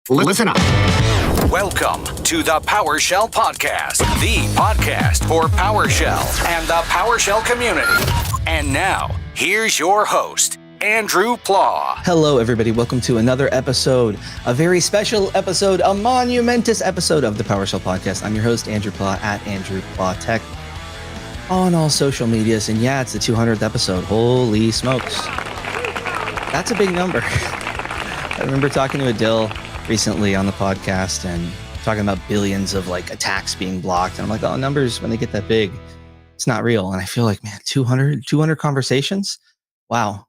Listen up. Welcome to the PowerShell Podcast, the podcast for PowerShell and the PowerShell community. And now, here's your host, Andrew Pla. Hello, everybody. Welcome to another episode, a very special episode, a monumentous episode of the PowerShell Podcast. I'm your host, Andrew Pla, at Andrew Pla Tech on all social medias. And yeah, it's the 200th episode. Holy smokes. That's a big number. I remember talking to Adil recently on the podcast and talking about billions of like attacks being blocked. And I'm like, oh, numbers, when they get that big, it's not real. And I feel like, man, 200 conversations. Wow.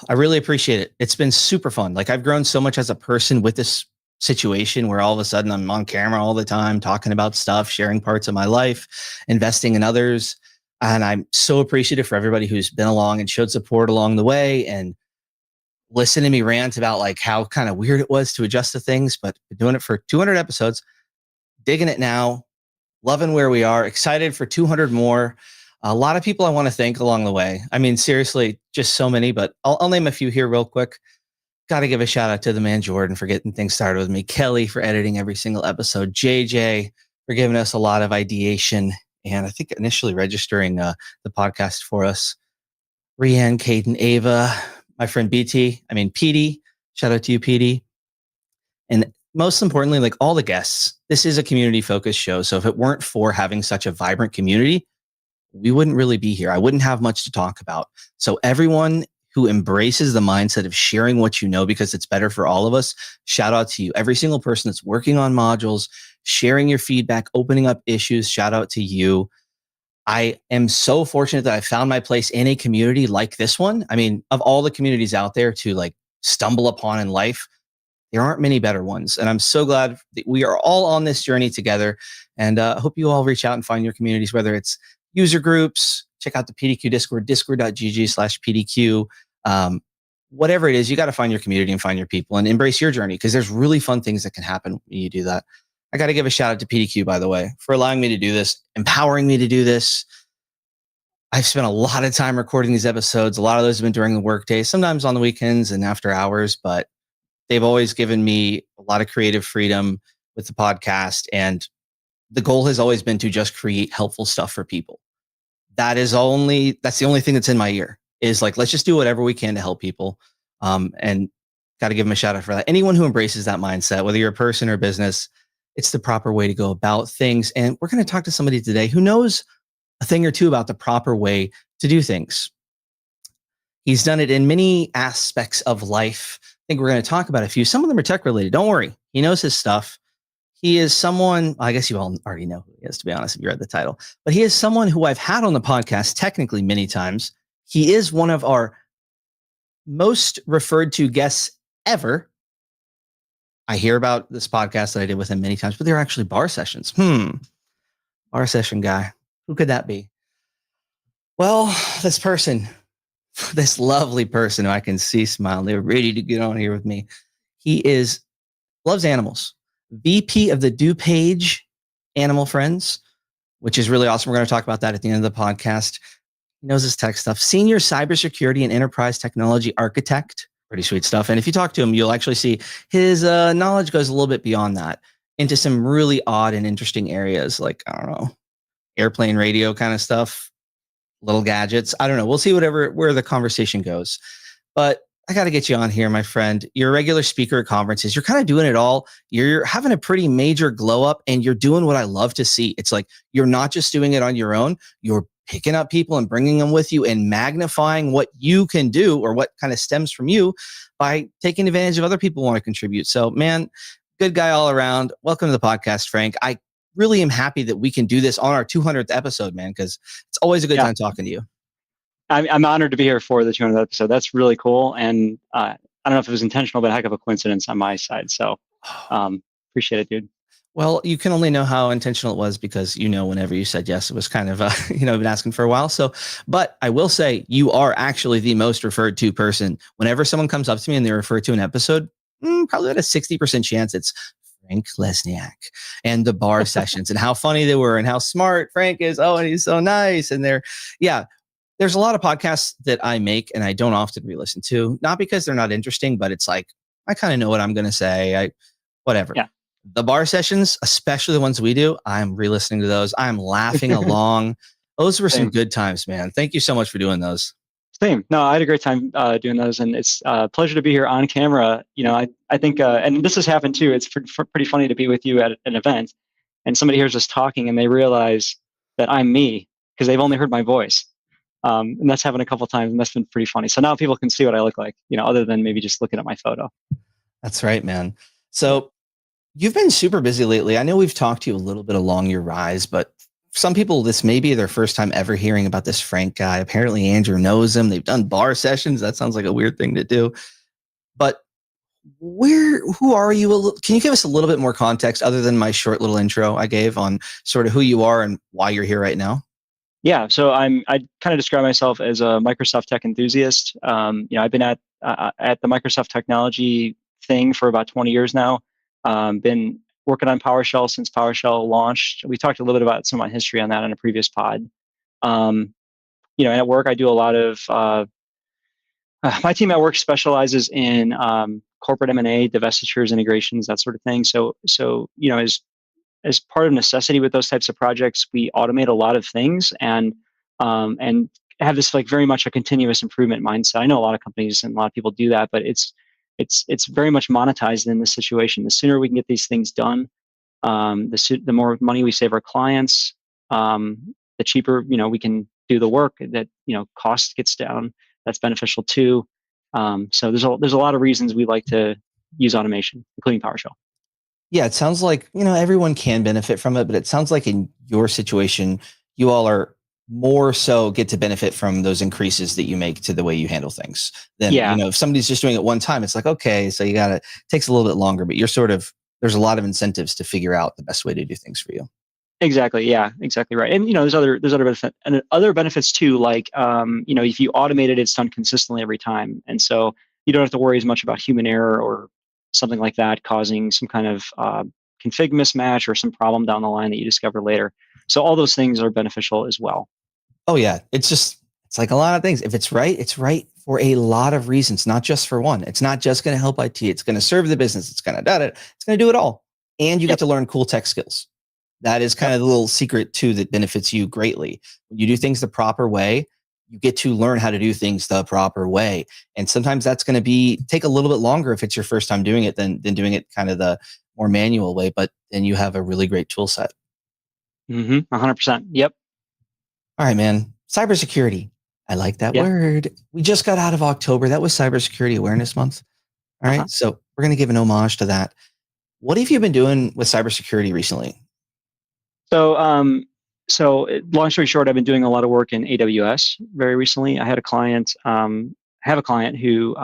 I really appreciate it. It's been super fun. Like I've grown so much as a person with this situation where all of a sudden I'm on camera all the time, talking about stuff, sharing parts of my life, investing in others. And I'm so appreciative for everybody who's been along and showed support along the way and listened to me rant about like how kind of weird it was to adjust to things, but been doing it for 200 episodes, digging it now, loving where we are, excited for 200 more. A lot of people I want to thank along the way. I mean, seriously, just so many, but I'll name a few here real quick. Got to give a shout out to the man Jordan for getting things started with me. Kelly for editing every single episode. JJ for giving us a lot of ideation. And I think initially registering the podcast for us. Rianne, Caden, Ava, my friend PD. Shout out to you, PD. And most importantly, like all the guests, this is a community focused show. So if it weren't for having such a vibrant community, we wouldn't really be here. I wouldn't have much to talk about. So everyone who embraces the mindset of sharing what you know because it's better for all of us, shout out to you. Every single person that's working on modules, sharing your feedback, opening up issues, shout out to you. I am so fortunate that I found my place in a community like this one. I mean, of all the communities out there to like stumble upon in life, there aren't many better ones. And I'm so glad that we are all on this journey together. And I hope you all reach out and find your communities, whether it's user groups, check out the PDQ Discord, discord.gg/PDQ. Whatever it is, you got to find your community and find your people and embrace your journey because there's really fun things that can happen when you do that. I got to give a shout out to PDQ, by the way, for allowing me to do this, empowering me to do this. I've spent a lot of time recording these episodes. A lot of those have been during the workday, sometimes on the weekends and after hours, but they've always given me a lot of creative freedom with the podcast. And the goal has always been to just create helpful stuff for people. That's the only thing that's in my ear is like, let's just do whatever we can to help people. And got to give them a shout out for that. Anyone who embraces that mindset, whether you're a person or business, it's the proper way to go about things. And we're going to talk to somebody today who knows a thing or two about the proper way to do things. He's done it in many aspects of life. I think we're going to talk about a few. Some of them are tech related. Don't worry. He knows his stuff. He is someone, I guess you all already know who he is, to be honest, if you read the title, but he is someone who I've had on the podcast technically many times. He is one of our most referred to guests ever. I hear about this podcast that I did with him many times, but they're actually bar sessions. Bar session guy. Who could that be? Well, this person, this lovely person who I can see smiling, they're ready to get on here with me. He loves animals. VP of the DuPage Animal Friends, which is really awesome. We're going to talk about that at the end of the podcast. He knows his tech stuff. Senior cybersecurity and enterprise technology architect. Pretty sweet stuff. And if you talk to him, you'll actually see his knowledge goes a little bit beyond that into some really odd and interesting areas like, I don't know, airplane radio kind of stuff, little gadgets. I don't know. We'll see where the conversation goes. But I got to get you on here, my friend. You're a regular speaker at conferences. You're kind of doing it all. You're having a pretty major glow up and you're doing what I love to see. It's like you're not just doing it on your own. You're picking up people and bringing them with you and magnifying what you can do or what kind of stems from you by taking advantage of other people who want to contribute. So, man, good guy all around. Welcome to the podcast, Frank. I really am happy that we can do this on our 200th episode, man, because it's always a good time talking to you. I'm honored to be here for the 200th episode. That's really cool. And I don't know if it was intentional, but a heck of a coincidence on my side. So appreciate it, dude. Well, you can only know how intentional it was because, whenever you said yes, it was kind of, been asking for a while. So, but I will say you are actually the most referred to person. Whenever someone comes up to me and they refer to an episode, probably at a 60% chance it's Frank Lesniak and the bar sessions and how funny they were and how smart Frank is. Oh, and he's so nice. And there's a lot of podcasts that I make and I don't often re-listen to, not because they're not interesting, but it's like I kind of know what I'm going to say. Whatever. Yeah. The bar sessions, especially the ones we do, I'm re-listening to those. I'm laughing along. Those were some Same. good times, man. Thank you so much for doing those. Same. No, I had a great time doing those, and it's a pleasure to be here on camera. I think, and this has happened too. It's pretty funny to be with you at an event, and somebody hears us talking, and they realize that I'm me because they've only heard my voice. And that's happened a couple of times, and that's been pretty funny. So now people can see what I look like, other than maybe just looking at my photo. That's right, man. So you've been super busy lately. I know we've talked to you a little bit along your rise, but some people, this may be their first time ever hearing about this Frank guy. Apparently Andrew knows him. They've done bar sessions. That sounds like a weird thing to do. But who are you? Can you give us a little bit more context other than my short little intro I gave on sort of who you are and why you're here right now? Yeah, so I kind of describe myself as a Microsoft tech enthusiast. I've been at the Microsoft technology thing for about 20 years now. Been working on PowerShell since PowerShell launched. We talked a little bit about some of my history on that on a previous pod. And at work, I do a lot of. My team at work specializes in corporate M&A, divestitures, integrations, that sort of thing. So as part of necessity with those types of projects, we automate a lot of things and have this like very much a continuous improvement mindset. I know a lot of companies and a lot of people do that, but it's very much monetized in this situation. The sooner we can get these things done, the more money we save our clients, the cheaper we can do the work. That cost gets down. That's beneficial too. So there's a lot of reasons we like to use automation, including PowerShell. Yeah, it sounds like, everyone can benefit from it, but it sounds like in your situation, you all are more so get to benefit from those increases that you make to the way you handle things. Then, if somebody's just doing it one time, it's like, okay, so takes a little bit longer, but there's a lot of incentives to figure out the best way to do things for you. Exactly. Yeah, exactly right. And there's other benefits and other benefits too. Like if you automate it, it's done consistently every time, and so you don't have to worry as much about human error or something like that causing some kind of config mismatch or some problem down the line that you discover later. So all those things are beneficial as well. Oh yeah, it's like a lot of things. If it's right for a lot of reasons, not just for one. It's not just going to help IT. It's going to serve the business. It's going to It's going to do it all, and you get to learn cool tech skills. That is kind of the little secret too that benefits you greatly. When you do things the proper way, you get to learn how to do things the proper way. And sometimes that's going to take a little bit longer if it's your first time doing it than doing it kind of the more manual way, but then you have a really great tool set. 100%. Yep. All right, man. Cybersecurity. I like that word. We just got out of October. That was Cybersecurity Awareness Month. All right. So we're going to give an homage to that. What have you been doing with cybersecurity recently? So, long story short, I've been doing a lot of work in AWS very recently. I had a client, who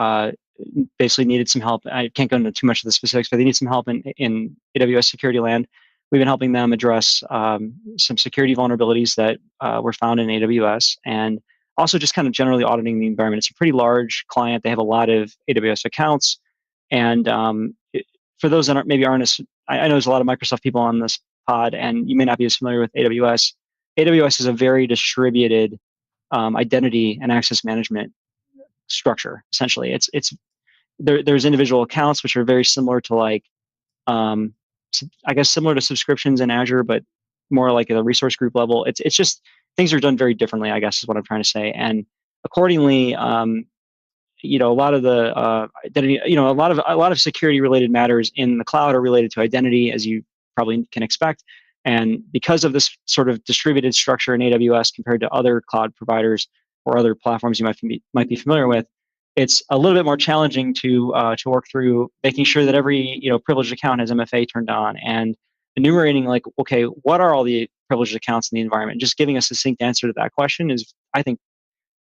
basically needed some help. I can't go into too much of the specifics, but they need some help in AWS security land. We've been helping them address some security vulnerabilities that were found in AWS, and also just kind of generally auditing the environment. It's a pretty large client. They have a lot of AWS accounts, and for those that aren't as, I know there's a lot of Microsoft people on this pod, and you may not be as familiar with AWS. AWS is a very distributed identity and access management structure. Essentially, there's individual accounts which are very similar to similar to subscriptions in Azure, but more like at a resource group level. It's just things are done very differently, I guess is what I'm trying to say. And accordingly, a lot of the identity, a lot of security related matters in the cloud are related to identity, as you probably can expect. And because of this sort of distributed structure in AWS compared to other cloud providers or other platforms you might be familiar with, it's a little bit more challenging to work through making sure that every privileged account has MFA turned on and enumerating okay, what are all the privileged accounts in the environment? Just giving a succinct answer to that question is, I think,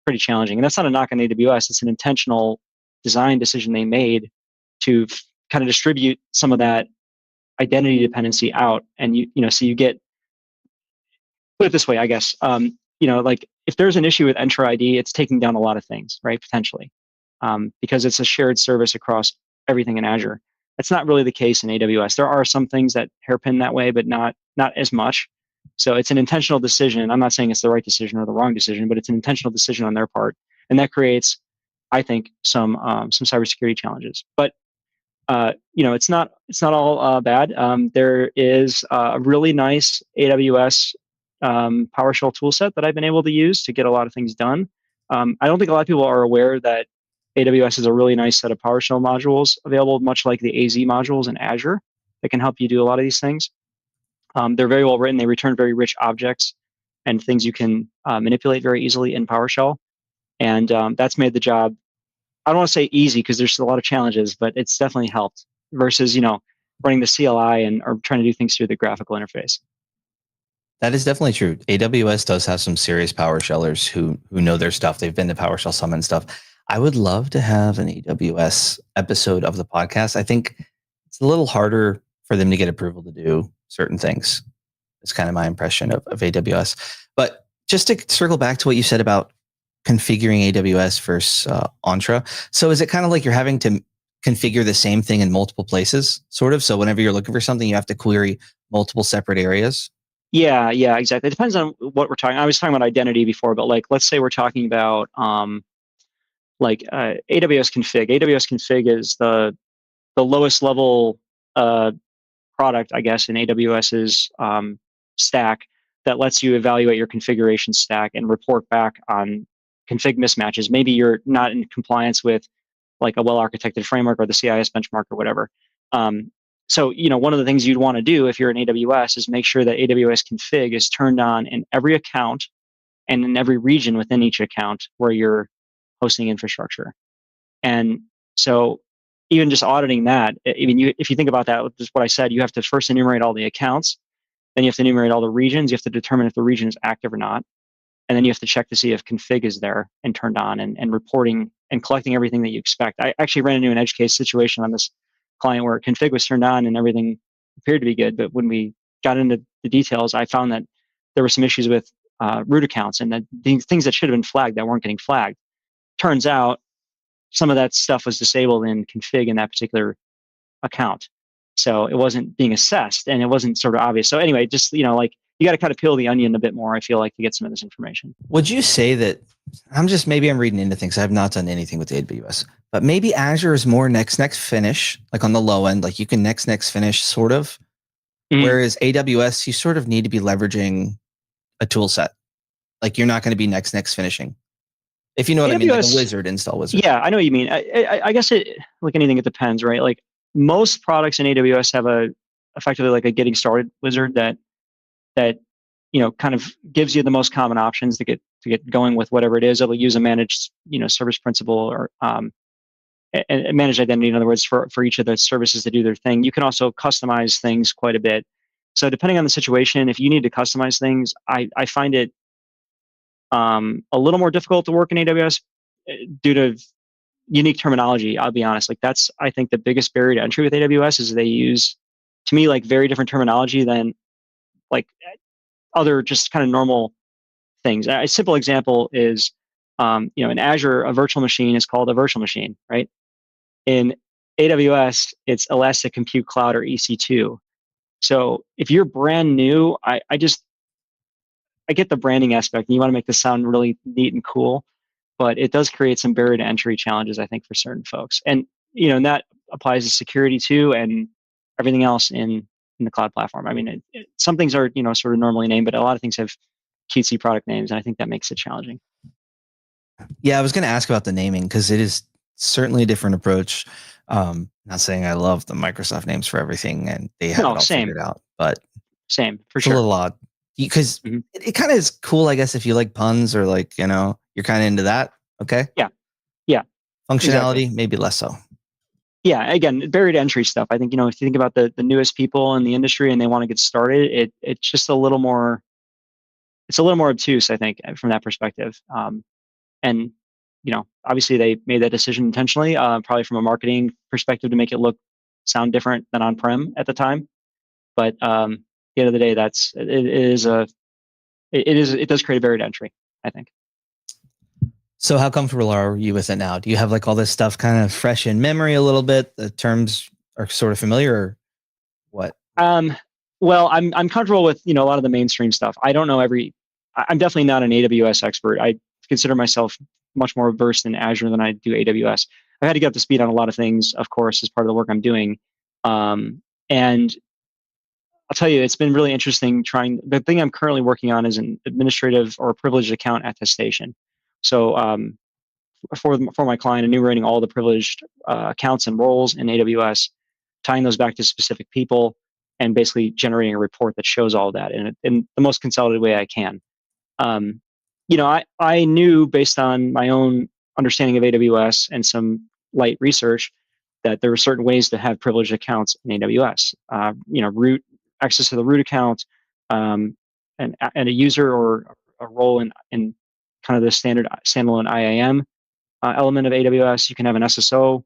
pretty challenging. And that's not a knock on AWS. It's an intentional design decision they made to kind of distribute some of that identity dependency out. And so you get, put it this way, I guess, if there's an issue with Entra ID, it's taking down a lot of things, right? Potentially, because it's a shared service across everything in Azure. That's not really the case in AWS. There are some things that hairpin that way, but not as much. So it's an intentional decision. I'm not saying it's the right decision or the wrong decision, but it's an intentional decision on their part, and that creates, I think, some cybersecurity challenges. But it's not all bad. There is a really nice AWS PowerShell toolset that I've been able to use to get a lot of things done. I don't think a lot of people are aware that AWS has a really nice set of PowerShell modules available, much like the AZ modules in Azure, that can help you do a lot of these things. They're very well written. They return very rich objects and things you can manipulate very easily in PowerShell. And that's made the job, I don't want to say easy because there's a lot of challenges, but it's definitely helped versus, running the CLI or trying to do things through the graphical interface. That is definitely true. AWS does have some serious PowerShellers who know their stuff. They've been to PowerShell Summit and stuff. I would love to have an AWS episode of the podcast. I think it's a little harder for them to get approval to do certain things. It's kind of my impression of AWS. But just to circle back to what you said about configuring AWS versus Entra. So is it kind of like you're having to configure the same thing in multiple places, sort of? So whenever you're looking for something, you have to query multiple separate areas? Yeah, exactly. It depends on what we're talking. I was talking about identity before, but let's say we're talking about AWS config. AWS config is the lowest level product, I guess, in AWS's stack that lets you evaluate your configuration stack and report back on config mismatches. Maybe you're not in compliance with like a well-architected framework or the CIS benchmark or whatever. So, one of the things you'd want to do if you're in AWS is make sure that AWS config is turned on in every account and in every region within each account where you're hosting infrastructure. And so even just auditing that, if you think about that, just what I said, you have to first enumerate all the accounts, then you have to enumerate all the regions. You have to determine if the region is active or not. And then you have to check to see if config is there and turned on and reporting and collecting everything that you expect. I actually ran into an edge case situation on this client where config was turned on and everything appeared to be good. But when we got into the details, I found that there were some issues with root accounts and that things that should have been flagged that weren't getting flagged. Turns out some of that stuff was disabled in config in that particular account. So it wasn't being assessed and it wasn't sort of obvious. So anyway, just, you got to kind of peel the onion a bit more, I feel like, to get some of this information. Would you say that I'm reading into things. I've not done anything with AWS, but maybe Azure is more next finish, like on the low end, like you can next finish sort of. Mm-hmm. Whereas AWS, you sort of need to be leveraging a tool set. Like you're not going to be next finishing. If you know what AWS, I mean, like a wizard, install wizard. Yeah, I know what you mean. I guess like anything, it depends, right? Like most products in AWS have effectively like a getting started wizard that kind of gives you the most common options to get going with whatever it is. It'll use a managed service principal or and managed identity, in other words, for each of the services to do their thing. You can also customize things quite a bit. So depending on the situation, if you need to customize things, I find it a little more difficult to work in AWS due to unique terminology. I'll be honest. Like that's, I think, the biggest barrier to entry with AWS is they use, to me, like very different terminology than like other just kind of normal things. A simple example is, in Azure, a virtual machine is called a virtual machine, right? In AWS, it's Elastic Compute Cloud or EC2. So if you're brand new, I get the branding aspect and you want to make this sound really neat and cool, but it does create some barrier to entry challenges, I think, for certain folks. And, and that applies to security too and everything else in the cloud platform. I mean, some things are, sort of normally named, but a lot of things have cutesy product names. And I think that makes it challenging. Yeah, I was going to ask about the naming because it is certainly a different approach. Not saying I love the Microsoft names for everything and they have it all figured out, but same for it's sure. a little odd because it kind of is cool, I guess, if you like puns or like, you're kind of into that. Okay. Yeah. Functionality, exactly. Maybe less so. Yeah. Again, barrier to entry stuff. I think, if you think about the newest people in the industry and they want to get started, it's just a little more obtuse, I think, from that perspective. And, obviously they made that decision intentionally, probably from a marketing perspective to make it sound different than on-prem at the time. But at the end of the day, it does create a barrier to entry, I think. So how comfortable are you with it now? Do you have like all this stuff kind of fresh in memory a little bit? The terms are sort of familiar or what? Well, I'm comfortable with, a lot of the mainstream stuff. I don't know I'm definitely not an AWS expert. I consider myself much more versed in Azure than I do AWS. I've had to get up to speed on a lot of things, of course, as part of the work I'm doing. And I'll tell you, it's been really interesting the thing I'm currently working on is an administrative or privileged account attestation. So for my client, enumerating all the privileged accounts and roles in AWS, tying those back to specific people, and basically generating a report that shows all that in the most consolidated way I can. I knew based on my own understanding of AWS and some light research that there were certain ways to have privileged accounts in AWS. Root access to the root account, and a user or a role in kind of the standard standalone IAM element of AWS. You can have an SSO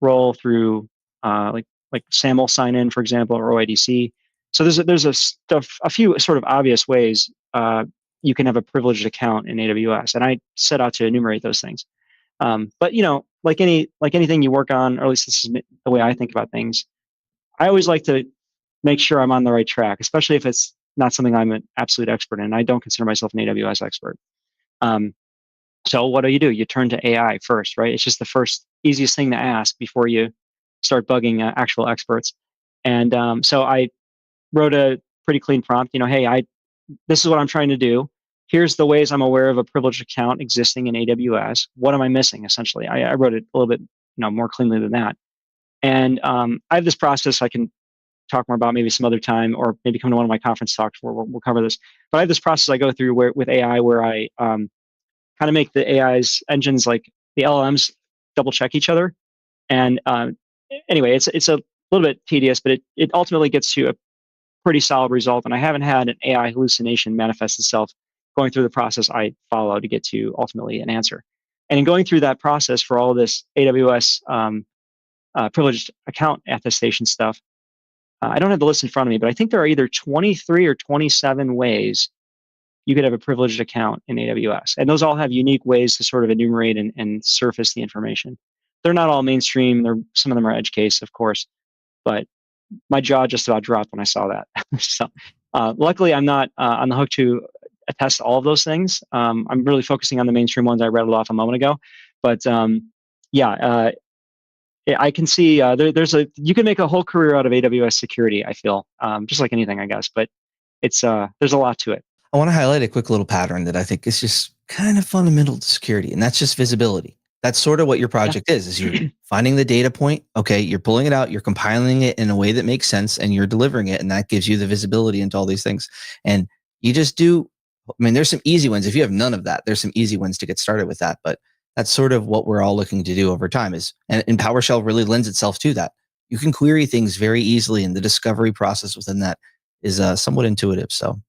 role through like SAML sign in, for example, or OIDC. So there's a few sort of obvious ways you can have a privileged account in AWS, and I set out to enumerate those things. But like anything you work on, or at least this is the way I think about things, I always like to make sure I'm on the right track, especially if it's not something I'm an absolute expert in. I don't consider myself an AWS expert. So what do? You turn to AI first, right? It's just the first easiest thing to ask before you start bugging actual experts. And so I wrote a pretty clean prompt. Hey, this is what I'm trying to do. Here's the ways I'm aware of a privileged account existing in AWS. What am I missing? Essentially, I wrote it a little bit more cleanly than that. And I have this process I can talk more about maybe some other time, or maybe come to one of my conference talks where we'll cover this. But I have this process I go through with AI where I kind of make the AI's engines, like the LLMs, double check each other. And anyway, it's a little bit tedious, but it ultimately gets to a pretty solid result. And I haven't had an AI hallucination manifest itself going through the process I follow to get to ultimately an answer. And in going through that process for all of this AWS privileged account attestation stuff, I don't have the list in front of me, but I think there are either 23 or 27 ways you could have a privileged account in AWS. And those all have unique ways to sort of enumerate and surface the information. They're not all mainstream. Some of them are edge case, of course, but my jaw just about dropped when I saw that. So luckily, I'm not on the hook to attest all of those things. I'm really focusing on the mainstream ones I read off a moment ago. But I can see you can make a whole career out of AWS security, I feel, just like anything, I guess. But it's there's a lot to it. I want to highlight a quick little pattern that I think is just kind of fundamental to security, and that's just visibility. That's sort of what your project is you're finding the data point. Okay, you're pulling it out, you're compiling it in a way that makes sense, and you're delivering it, and that gives you the visibility into all these things. And you just do, there's some easy ones. If you have none of that, there's some easy ones to get started with that. But that's sort of what we're all looking to do over time and PowerShell really lends itself to that. You can query things very easily, and the discovery process within that is somewhat intuitive. So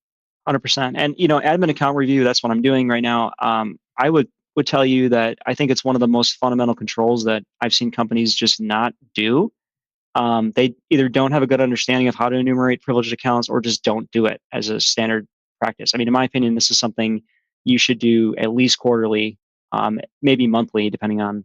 100%. And, admin account review, that's what I'm doing right now. I would tell you that I think it's one of the most fundamental controls that I've seen companies just not do. They either don't have a good understanding of how to enumerate privileged accounts, or just don't do it as a standard practice. In my opinion, this is something you should do at least quarterly, maybe monthly, depending on,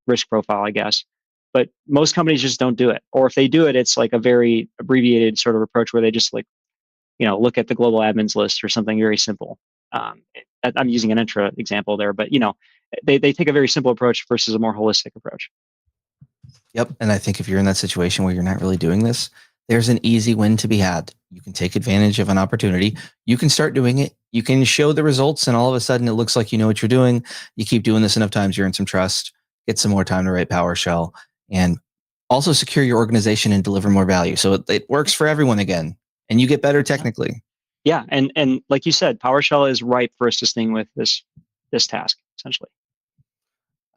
risk profile, I guess. But most companies just don't do it. Or if they do it, it's like a very abbreviated sort of approach where they just look at the global admins list or something very simple. I'm using an intra example there, but they take a very simple approach versus a more holistic approach. Yep. And I think if you're in that situation where you're not really doing this, there's an easy win to be had. You can take advantage of an opportunity. You can start doing it. You can show the results, and all of a sudden it looks like you know what you're doing. You keep doing this enough times, you earn some trust, get some more time to write PowerShell, and also secure your organization and deliver more value. So it works for everyone again, and you get better technically. Yeah, and like you said, PowerShell is ripe for assisting with this task, essentially.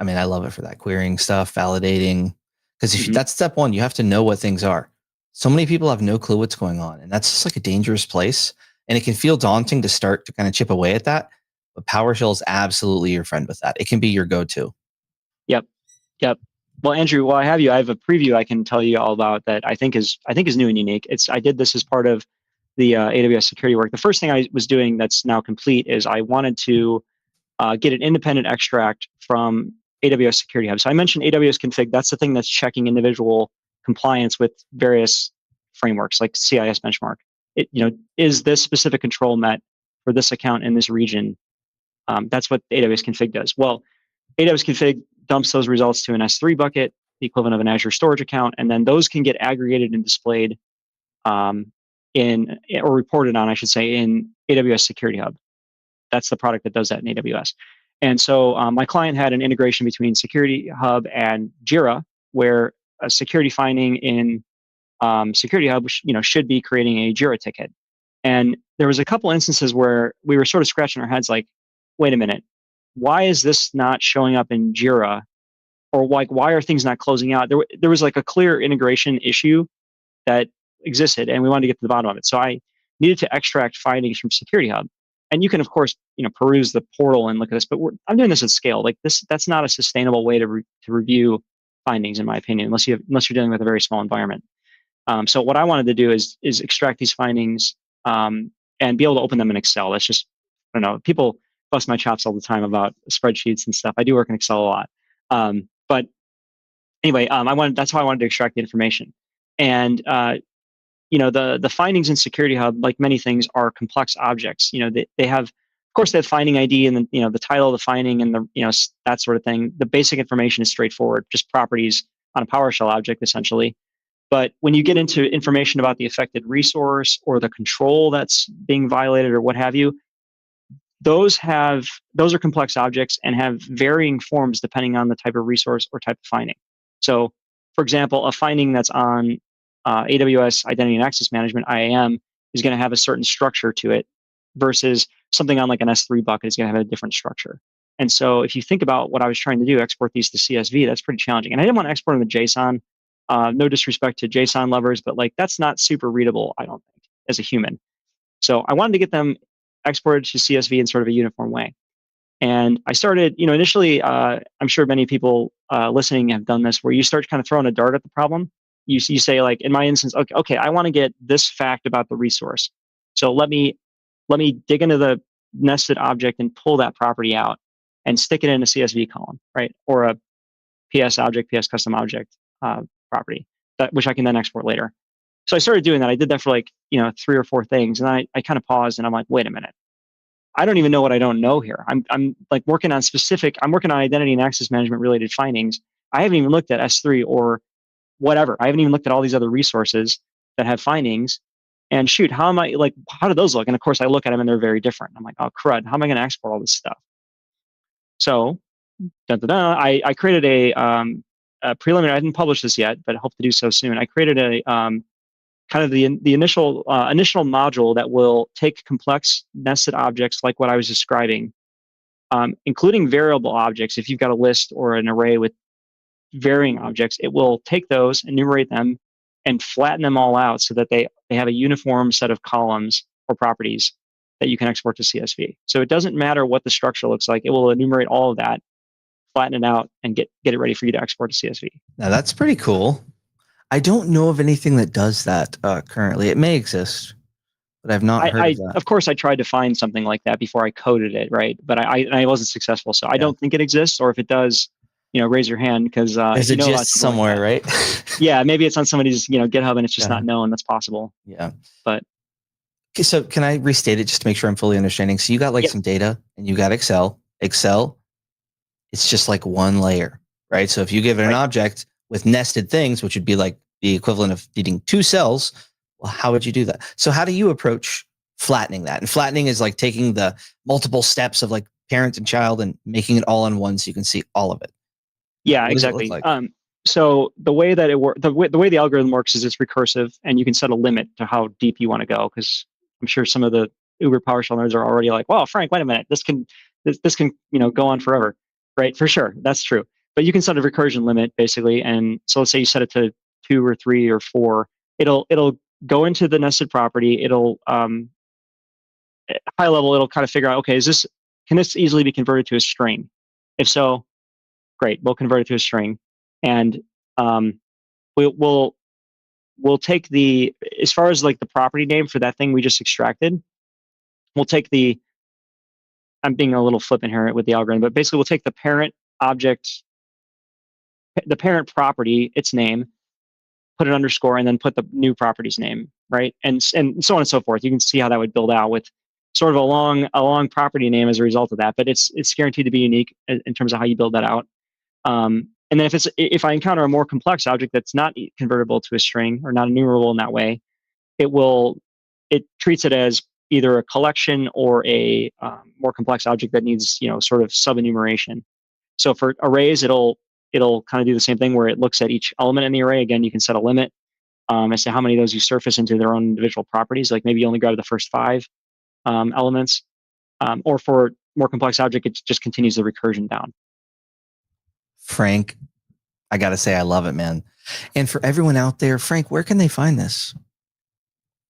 I love it for that querying stuff, validating, because if that's step one, you have to know what things are. So many people have no clue what's going on, and that's just like a dangerous place. And it can feel daunting to start to kind of chip away at that. But PowerShell is absolutely your friend with that. It can be your go-to. Yep. Well, Andrew, while I have you, I have a preview I can tell you all about that I think is new and unique. I did this as part of the AWS security work. The first thing I was doing that's now complete is I wanted to get an independent extract from AWS Security Hub. So I mentioned AWS config. That's the thing that's checking individual compliance with various frameworks like CIS benchmark. Is this specific control met for this account in this region? That's what AWS config does. Well, AWS config dumps those results to an S3 bucket, the equivalent of an Azure storage account, and then those can get aggregated and displayed or reported on, I should say, in AWS Security Hub. That's the product that does that in AWS. And so my client had an integration between Security Hub and Jira, where a security finding in Security Hub, should be creating a Jira ticket. And there was a couple instances where we were sort of scratching our heads, like, wait a minute, why is this not showing up in Jira? Or like, why are things not closing out? There was like a clear integration issue that existed, and we wanted to get to the bottom of it. So I needed to extract findings from Security Hub. And you can, of course, peruse the portal and look at this, but I'm doing this at scale. Like that's not a sustainable way to review findings, in my opinion, unless you're dealing with a very small environment. So what I wanted to do is extract these findings and be able to open them in Excel. That's just, I don't know, people bust my chops all the time about spreadsheets and stuff. I do work in Excel a lot. But anyway, that's how I wanted to extract the information. And the findings in Security Hub, like many things, are complex objects. They have, of course, they have finding ID and the title of the finding and that sort of thing. The basic information is straightforward, just properties on a PowerShell object, essentially. But when you get into information about the affected resource or the control that's being violated or what have you, those are complex objects and have varying forms depending on the type of resource or type of finding. So, for example, a finding that's on AWS Identity and Access Management, IAM, is going to have a certain structure to it versus something on like an S3 bucket is going to have a different structure. And so if you think about what I was trying to do, export these to CSV, that's pretty challenging. And I didn't want to export them to JSON. No disrespect to JSON lovers, but like that's not super readable, I don't think, as a human. So I wanted to get them exported to CSV in sort of a uniform way. And I started, initially, I'm sure many people listening have done this, where you start kind of throwing a dart at the problem. You say, like, in my instance, okay, I want to get this fact about the resource. So let me dig into the nested object and pull that property out and stick it in a CSV column, right? Or a PS object, PS custom object property, which I can then export later. So I started doing that. I did that for like, 3 or 4 things. And I kind of paused and I'm like, wait a minute. I don't even know what I don't know here. I'm like working on identity and access management related findings. I haven't even looked at S3 or whatever. I haven't even looked at all these other resources that have findings. And shoot, how do those look? And of course I look at them and they're very different. I'm like, oh crud, how am I going to export all this stuff? So I created a preliminary, I didn't publish this yet, but I hope to do so soon. I created a kind of the initial module that will take complex nested objects like what I was describing, including variable objects. If you've got a list or an array with varying objects, it will take those, enumerate them, and flatten them all out so that they have a uniform set of columns or properties that you can export to CSV. So it doesn't matter what the structure looks like. It will enumerate all of that, flatten it out, and get it ready for you to export to CSV. Now that's pretty cool. I don't know of anything that does that currently. It may exist, but I've not heard of that. Of course, I tried to find something like that before I coded it, right? But I wasn't successful. So I don't think it exists, or if it does, raise your hand, because there's a gist somewhere, right? Yeah, maybe it's on somebody's GitHub and it's just not known. That's possible. Yeah. But so can I restate it just to make sure I'm fully understanding? So you got some data and you got Excel. Excel, it's just like one layer, right? So if you give it an object with nested things, which would be like the equivalent of needing 2 cells, well, how would you do that? So how do you approach flattening that? And flattening is like taking the multiple steps of like parent and child and making it all in one so you can see all of it. Yeah, exactly. So the way that it works, the way the algorithm works is it's recursive, and you can set a limit to how deep you want to go. Because I'm sure some of the Uber PowerShell nerds are already like, "Well, Frank, wait a minute, this can go on forever," right? For sure, that's true. But you can set a recursion limit basically, and so let's say you set it to 2 or 3 or 4. It'll go into the nested property. It'll at high level, it'll kind of figure out, okay, can this easily be converted to a string? If so, great, we'll convert it to a string. And we'll take as far as like the property name for that thing we just extracted, we'll take I'm being a little flippant here with the algorithm, but basically we'll take the parent object, the parent property, its name, put an underscore, and then put the new property's name, right? And so on and so forth. You can see how that would build out with sort of a long property name as a result of that, but it's guaranteed to be unique in terms of how you build that out. And then if I encounter a more complex object that's not convertible to a string or not enumerable in that way, it treats it as either a collection or a more complex object that needs, sort of sub-enumeration. So for arrays, it'll kind of do the same thing where it looks at each element in the array. Again, you can set a limit as to how many of those you surface into their own individual properties. Like maybe you only grab the first 5 elements, or for more complex object, it just continues the recursion down. Frank, I got to say, I love it, man. And for everyone out there, Frank, where can they find this?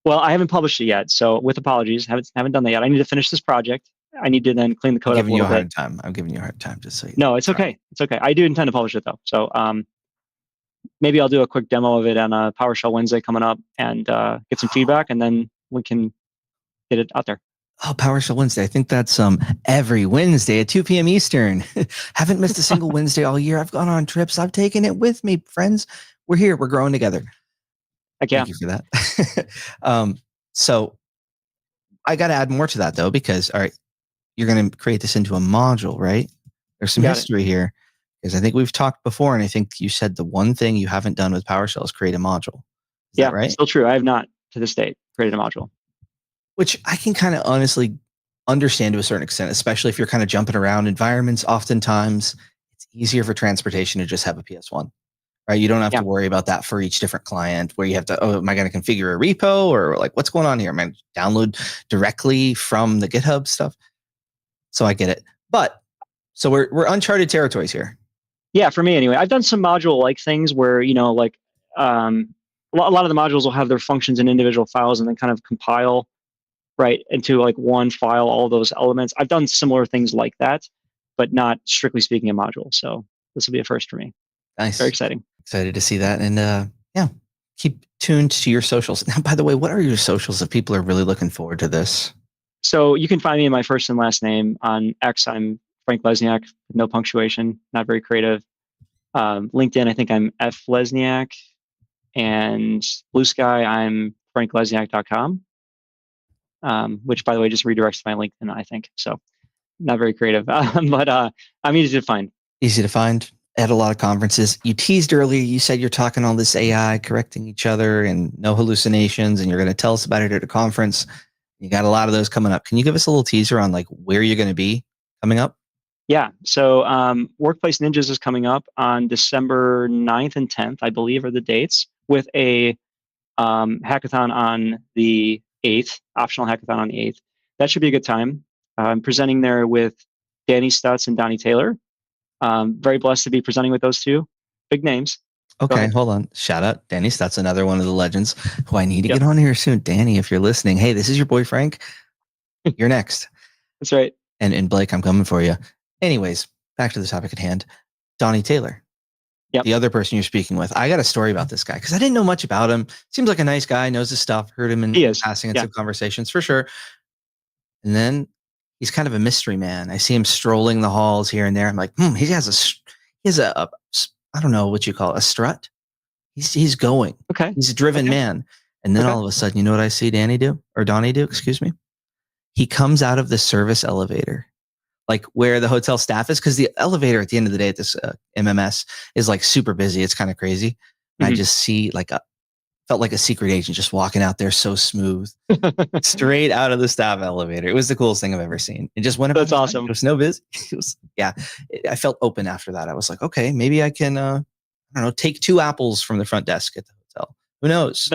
Well, I haven't published it yet, so with apologies, haven't done that yet. I need to finish this project. I need to then clean the code up a little bit. I'm giving you a hard time, just so you know. No, it's okay. It's okay. I do intend to publish it though. So maybe I'll do a quick demo of it on a PowerShell Wednesday coming up and get some feedback, and then we can get it out there. Oh, PowerShell Wednesday. I think that's every Wednesday at 2 p.m. Eastern. Haven't missed a single Wednesday all year. I've gone on trips. I've taken it with me, friends. We're here. We're growing together. Thank you for that. So I got to add more to that though, because all right, you're going to create this into a module, right? There's some history here, because I think we've talked before, and I think you said the one thing you haven't done with PowerShell is create a module. Is that right? Still true. I have not to this date created a module. Which I can kind of honestly understand to a certain extent, especially if you're kind of jumping around environments. Oftentimes, it's easier for transportation to just have a PS1, right? You don't have to worry about that for each different client, where you have to, am I going to configure a repo, or like what's going on here? Am I going to download directly from the GitHub stuff? So I get it. But so we're uncharted territories here. Yeah, for me anyway. I've done some module-like things where, like a lot of the modules will have their functions in individual files and then kind of compile right into like one file, all those elements. I've done similar things like that, but not strictly speaking a module. So this will be a first for me. Nice. Very exciting. Excited to see that. And keep tuned to your socials. Now, by the way, what are your socials if people are really looking forward to this? So you can find me in my first and last name. On X, I'm Frank Lesniak, no punctuation, not very creative. LinkedIn, I think I'm F Lesniak. And Blue Sky, I'm franklesniak.com. Which, by the way, just redirects to my LinkedIn, I think. So not very creative, but I'm easy to find. Easy to find at a lot of conferences. You teased earlier, you said you're talking all this AI, correcting each other and no hallucinations, and you're going to tell us about it at a conference. You got a lot of those coming up. Can you give us a little teaser on like where you're going to be coming up? Yeah. So Workplace Ninjas is coming up on December 9th and 10th, I believe are the dates, with a hackathon on the 8th, optional hackathon on the 8th. That should be a good time. I'm presenting there with Danny Stutz and Donnie Taylor. Very blessed to be presenting with those two big names. Okay, hold on. Shout out Danny Stutz, another one of the legends who I need to get on here soon. Danny, if you're listening, hey, this is your boy Frank. You're next. That's right. And Blake, I'm coming for you. Anyways, back to the topic at hand. Donnie Taylor. Yep. The other person you're speaking with. I got a story about this guy because I didn't know much about him. Seems like a nice guy, knows his stuff, heard him in passing in some conversations for sure. And then he's kind of a mystery man. I see him strolling the halls here and there. I'm like, he has a I don't know what you call it, a strut. He's going. Okay. He's a driven man. And then all of a sudden, you know what I see Donnie do? Excuse me. He comes out of the service elevator, like where the hotel staff is, because the elevator at the end of the day at this MMS is like super busy. It's kind of crazy. And I just see felt like a secret agent just walking out there so smooth, straight out of the staff elevator. It was the coolest thing I've ever seen. It just went about. That's awesome. It was no busy. I felt open after that. I was like, okay, maybe I can, I don't know, take 2 apples from the front desk at the hotel. Who knows?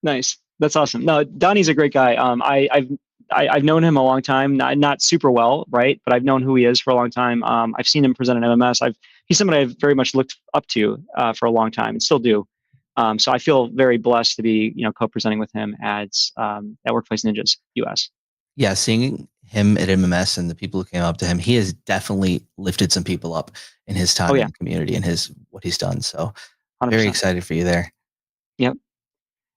Nice. That's awesome. No, Donnie's a great guy. I've known him a long time, not super well, right? But I've known who he is for a long time. I've seen him present at MMS. He's somebody I've very much looked up to for a long time and still do. So I feel very blessed to be, co-presenting with him at Workplace Ninjas US. Yeah, seeing him at MMS and the people who came up to him, he has definitely lifted some people up in his time in the community and what he's done. So 100%. Very excited for you there. Yep.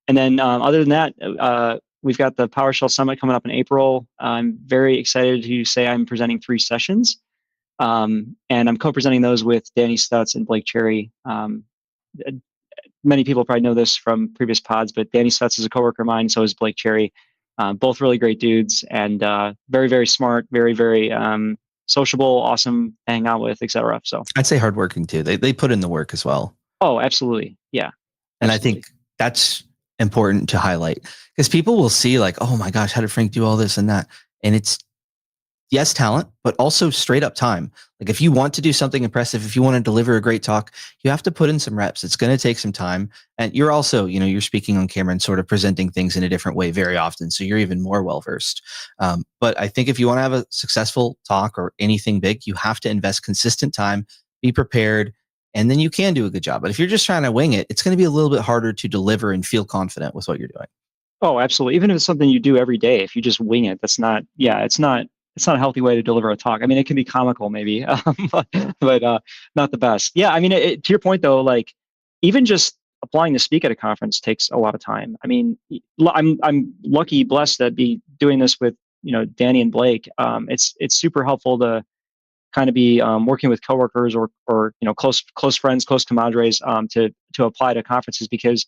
And then other than that, we've got the PowerShell Summit coming up in April. I'm very excited to say I'm presenting 3 sessions. And I'm co-presenting those with Danny Stutz and Blake Cherry. Many people probably know this from previous pods, but Danny Stutz is a coworker of mine. So is Blake Cherry. Both really great dudes and very, very smart, very, very sociable, awesome to hang out with, etc. So I'd say hardworking too. They put in the work as well. oh, absolutely. Yeah. And I Absolutely. think that's important to highlight because people will see like, oh my gosh, how did Frank do all this and that? And it's, yes, talent, but also straight up time. Like if you want to do something impressive, if you want to deliver a great talk, you have to put in some reps. It's going to take some time. And you're also, you're speaking on camera and sort of presenting things in a different way very often. So you're even more well-versed. But I think if you want to have a successful talk or anything big, you have to invest consistent time, be prepared, and then you can do a good job. But if you're just trying to wing it, it's going to be a little bit harder to deliver and feel confident with what you're doing. Oh, absolutely. Even if it's something you do every day, if you just wing it, it's not a healthy way to deliver a talk. I mean, it can be comical maybe, but not the best. Yeah. I mean, to your point though, like even just applying to speak at a conference takes a lot of time. I mean, I'm lucky, blessed to be doing this with, Danny and Blake. It's super helpful to kind of be working with coworkers or close friends, close compadres to apply to conferences because,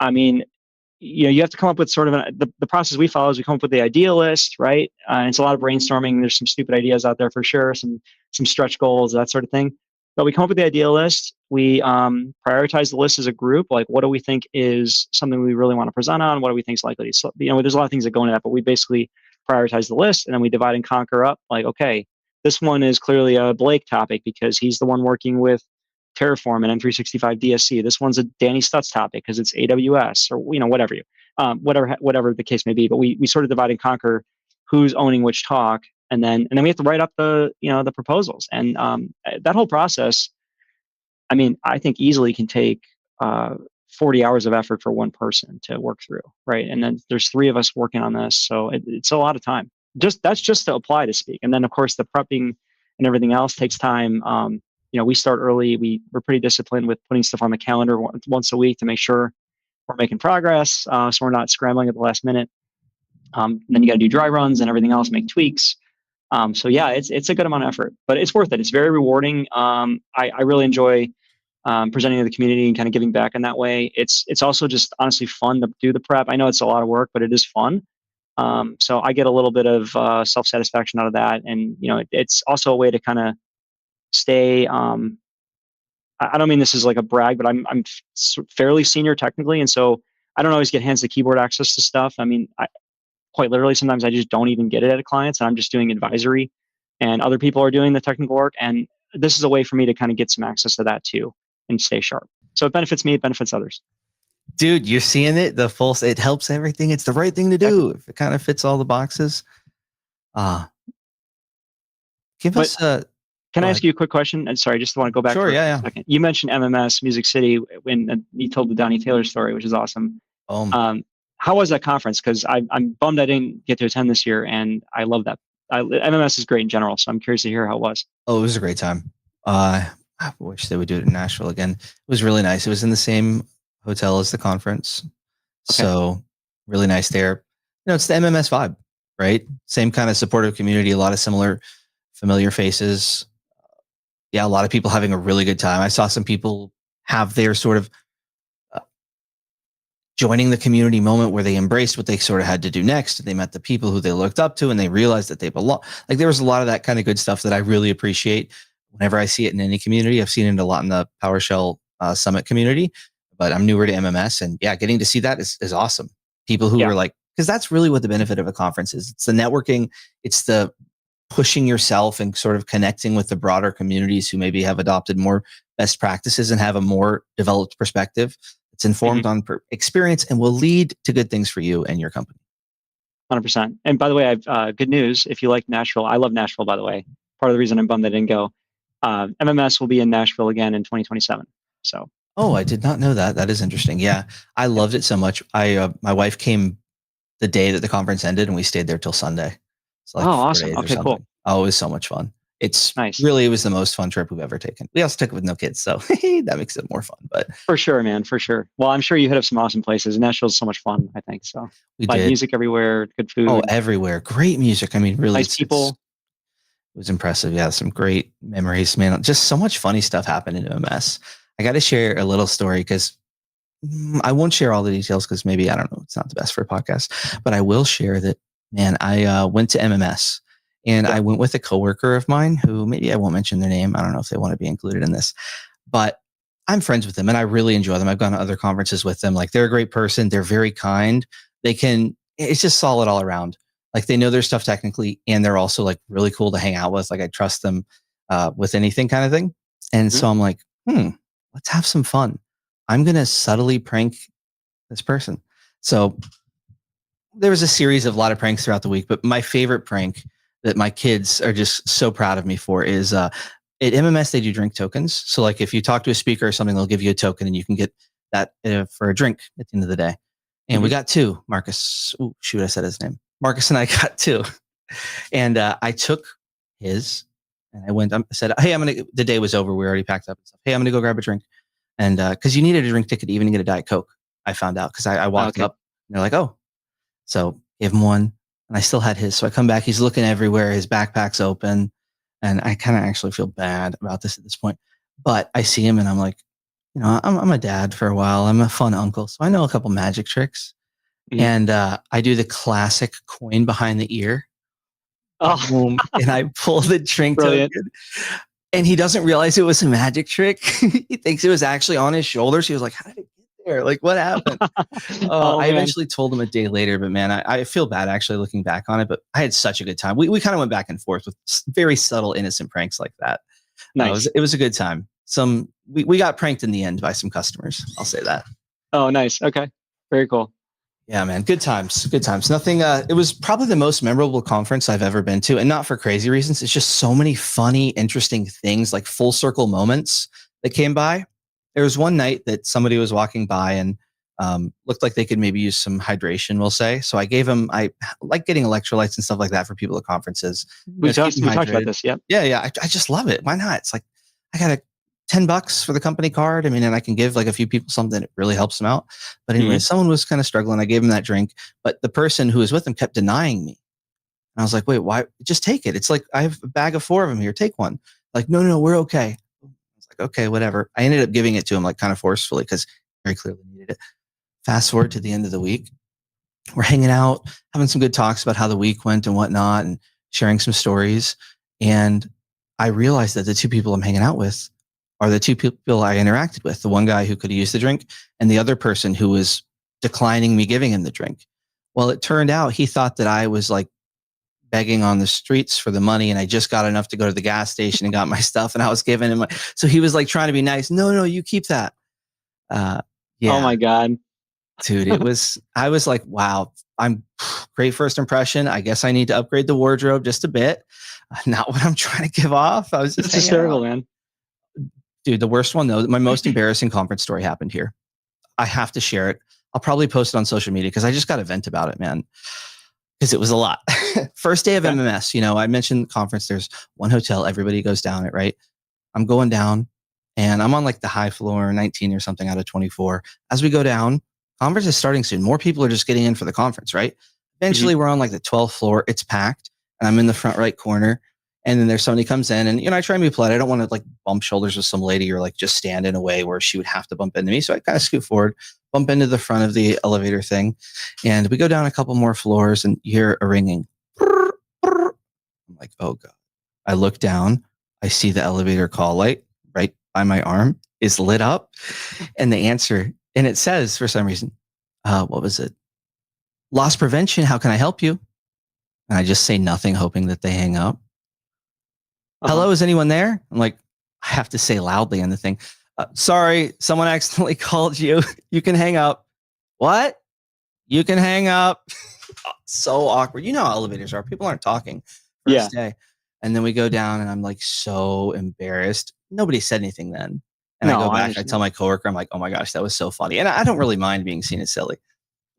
I mean, you have to come up with sort of the process we follow is we come up with the idea list, right? And it's a lot of brainstorming. There's some stupid ideas out there for sure, some stretch goals, that sort of thing. But we come up with the idea list. We prioritize the list as a group. Like, what do we think is something we really want to present on? What do we think is likely? So, there's a lot of things that go into that, but we basically prioritize the list and then we divide and conquer up. Like, okay, this one is clearly a Blake topic because he's the one working with Terraform and M365 DSC. This one's a Danny Stutz topic because it's AWS or whatever the case may be. But we sort of divide and conquer who's owning which talk, and then we have to write up the proposals. And that whole process, I mean, I think easily can take 40 hours of effort for one person to work through, right? And then there's 3 of us working on this, so it's a lot of time. That's just to apply to speak, and then of course the prepping and everything else takes time. We start early. We're pretty disciplined with putting stuff on the calendar once a week to make sure we're making progress. So we're not scrambling at the last minute. Then you got to do dry runs and everything else, make tweaks. So yeah, it's a good amount of effort, but it's worth it. It's very rewarding. I really enjoy presenting to the community and kind of giving back in that way. It's also just honestly fun to do the prep. I know it's a lot of work, but it is fun. So I get a little bit of self-satisfaction out of that. And, it's also a way to kind of stay, I don't mean this is like a brag, but I'm fairly senior technically. And so I don't always get hands to keyboard access to stuff. I mean, quite literally, sometimes I just don't even get it at clients and I'm just doing advisory and other people are doing the technical work. And this is a way for me to kind of get some access to that too and stay sharp. So it benefits me, it benefits others. Dude, you're seeing it. It helps everything. It's the right thing to do. If it kind of fits all the boxes. Can I ask you a quick question? And sorry, I just want to go back for a second. You mentioned MMS, Music City, when you told the Donnie Taylor story, which is awesome. How was that conference? Because I'm bummed I didn't get to attend this year, and I love that. MMS is great in general, so I'm curious to hear how it was. Oh, it was a great time. I wish they would do it in Nashville again. It was really nice. It was in the same hotel as the conference. Okay. So really nice there. It's the MMS vibe, right? Same kind of supportive community, a lot of similar familiar faces. Yeah, a lot of people having a really good time. I saw some people have their sort of joining the community moment where they embraced what they sort of had to do next. They met the people who they looked up to and they realized that they belong. Like there was a lot of that kind of good stuff that I really appreciate whenever I see it in any community. I've seen it a lot in the PowerShell Summit community, but I'm newer to MMS, and yeah, getting to see that is awesome. People who are like, because that's really what the benefit of a conference is. It's the networking. It's the pushing yourself and sort of connecting with the broader communities who maybe have adopted more best practices and have a more developed perspective. It's informed on experience and will lead to good things for you and your company. 100%. And by the way, I've good news. If you like Nashville, I love Nashville, by the way. Part of the reason I'm bummed I didn't go. MMS will be in Nashville again in 2027. So. Oh, I did not know that. That is interesting. Yeah, I loved it so much. My wife came the day that the conference ended, and we stayed there till Sunday. So like awesome. Okay, cool. Oh, it was so much fun. It's nice. Really, it was the most fun trip we've ever taken. We also took it with no kids, so that makes it more fun. But for sure, man, for sure. Well, I'm sure you hit up some awesome places. Nashville's so much fun, I think. So we did. Music everywhere, good food. Oh, everywhere. Great music. I mean, really nice people. It was impressive. Yeah, some great memories, man. Just so much funny stuff happened in MMS. I got to share a little story because I won't share all the details because maybe, I don't know, it's not the best for a podcast, but I will share that, man, I went to MMS And I went with a coworker of mine who maybe I won't mention their name. I don't know if they want to be included in this, but I'm friends with them and I really enjoy them. I've gone to other conferences with them. Like they're a great person. They're very kind. It's just solid all around. Like they know their stuff technically and they're also like really cool to hang out with. Like I trust them with anything kind of thing. And so I'm like, let's have some fun. I'm going to subtly prank this person. So there was a lot of pranks throughout the week, but my favorite prank that my kids are just so proud of me for is at MMS, they do drink tokens. So like if you talk to a speaker or something, they'll give you a token and you can get that for a drink at the end of the day. And we got two. Marcus, I said his name. Marcus and I got two. And I took his and I said, hey, the day was over. We already packed up and stuff. Hey, I'm going to go grab a drink. And because you needed a drink ticket to even get a Diet Coke, I found out because I walked up and they're like, oh. So gave him one and I still had his. So I come back, he's looking everywhere. His backpack's open. And I kind of actually feel bad about this at this point. But I see him and I'm like, I'm a dad for a while. I'm a fun uncle. So I know a couple magic tricks. And I do the classic coin behind the ear. Boom, and I pull the drink token. And he doesn't realize it was a magic trick. He thinks it was actually on his shoulders. He was like, how did it get there? Like, what happened? I eventually told him a day later, but man, I feel bad actually looking back on it, but I had such a good time. We kind of went back and forth with very subtle, innocent pranks like that. Nice. It was a good time. We got pranked in the end by some customers. I'll say that. Oh, nice. Okay. Very cool. Yeah, man. Good times. Good times. Nothing. It was probably the most memorable conference I've ever been to, and not for crazy reasons. It's just so many funny, interesting things, like full circle moments that came by. There was one night that somebody was walking by and looked like they could maybe use some hydration, we'll say. So I gave them, I like getting electrolytes and stuff like that for people at conferences. We talked about this. Yep. Yeah. I just love it. Why not? It's like, I got $10 for the company card. I mean, and I can give like a few people something that really helps them out. But anyway, someone was kind of struggling. I gave him that drink, but the person who was with him kept denying me. And I was like, wait, why? Just take it. It's like, I have a bag of 4 of them here. Take one. Like, no, we're okay. I was like, okay, whatever. I ended up giving it to him like kind of forcefully because very clearly needed it. Fast forward to the end of the week. We're hanging out, having some good talks about how the week went and whatnot and sharing some stories. And I realized that the 2 people I'm hanging out with are the 2 people I interacted with, the one guy who could have used the drink and the other person who was declining me giving him the drink. Well, it turned out he thought that I was like begging on the streets for the money and I just got enough to go to the gas station and got my stuff and I was giving him. So he was like trying to be nice. No, you keep that. Yeah. Oh my God. Dude, I was like, wow, I'm great first impression. I guess I need to upgrade the wardrobe just a bit. Not what I'm trying to give off. I was just hysterical, man. Dude, the worst one though, my most embarrassing conference story happened here. I have to share it. I'll probably post it on social media because I just got to vent about it, man. Because it was a lot. First day of MMS, I mentioned the conference, there's one hotel, everybody goes down it, right? I'm going down and I'm on like the high floor, 19 or something out of 24. As we go down, conference is starting soon. More people are just getting in for the conference, right? Eventually we're on like the 12th floor, it's packed and I'm in the front right corner. And then there's somebody comes in and, I try and be polite. I don't want to like bump shoulders with some lady or like just stand in a way where she would have to bump into me. So I kind of scoot forward, bump into the front of the elevator thing. And we go down a couple more floors and you hear a ringing. I'm like, oh God. I look down. I see the elevator call light right by my arm is lit up and the answer, and it says for some reason, what was it? Loss prevention. How can I help you? And I just say nothing, hoping that they hang up. Hello, is anyone there? I'm like, I have to say loudly on the thing. Sorry, someone accidentally called you. You can hang up. What? You can hang up. So awkward. You know how elevators are. People aren't talking. First day. And then we go down and I'm like so embarrassed. Nobody said anything then. And I go back, I tell my coworker, I'm like, oh my gosh, that was so funny. And I don't really mind being seen as silly.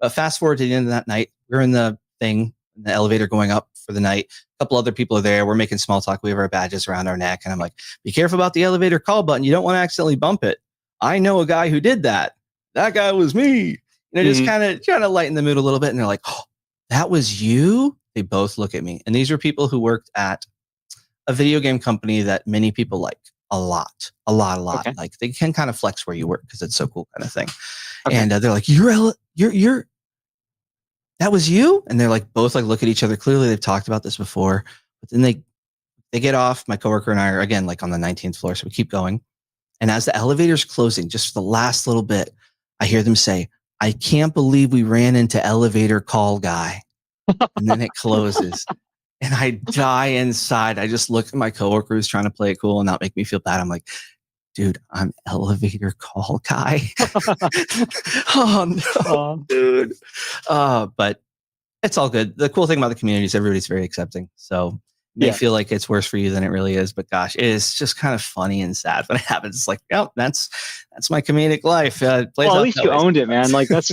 Fast forward to the end of that night. We're in the thing, in the elevator going up for the night. A couple other people are there. We're making small talk. We have our badges around our neck. And I'm like, be careful about the elevator call button. You don't want to accidentally bump it. I know a guy who did that. That guy was me. Just kind of trying to lighten the mood a little bit. And they're like, oh, that was you? They both look at me. And these are people who worked at a video game company that many people like a lot. Okay. Like they can kind of flex where you work because it's so cool kind of thing. Okay. And they're like, that was you? And they're like, both like look at each other. Clearly they've talked about this before. But then they get off. My coworker and I are again like on the 19th floor, so we keep going. And as the elevator's closing, just the last little bit, I hear them say, "I can't believe we ran into elevator call guy." And then it closes. And I die inside. I just look at my coworker who's trying to play it cool and not make me feel bad. I'm like, dude, I'm elevator call guy. Oh no, dude. But it's all good. The cool thing about the community is everybody's very accepting. So they feel like it's worse for you than it really is. But gosh, it is just kind of funny and sad when it happens. It's like, yep, that's my comedic life. Well, at least you owned it, man. Like that's,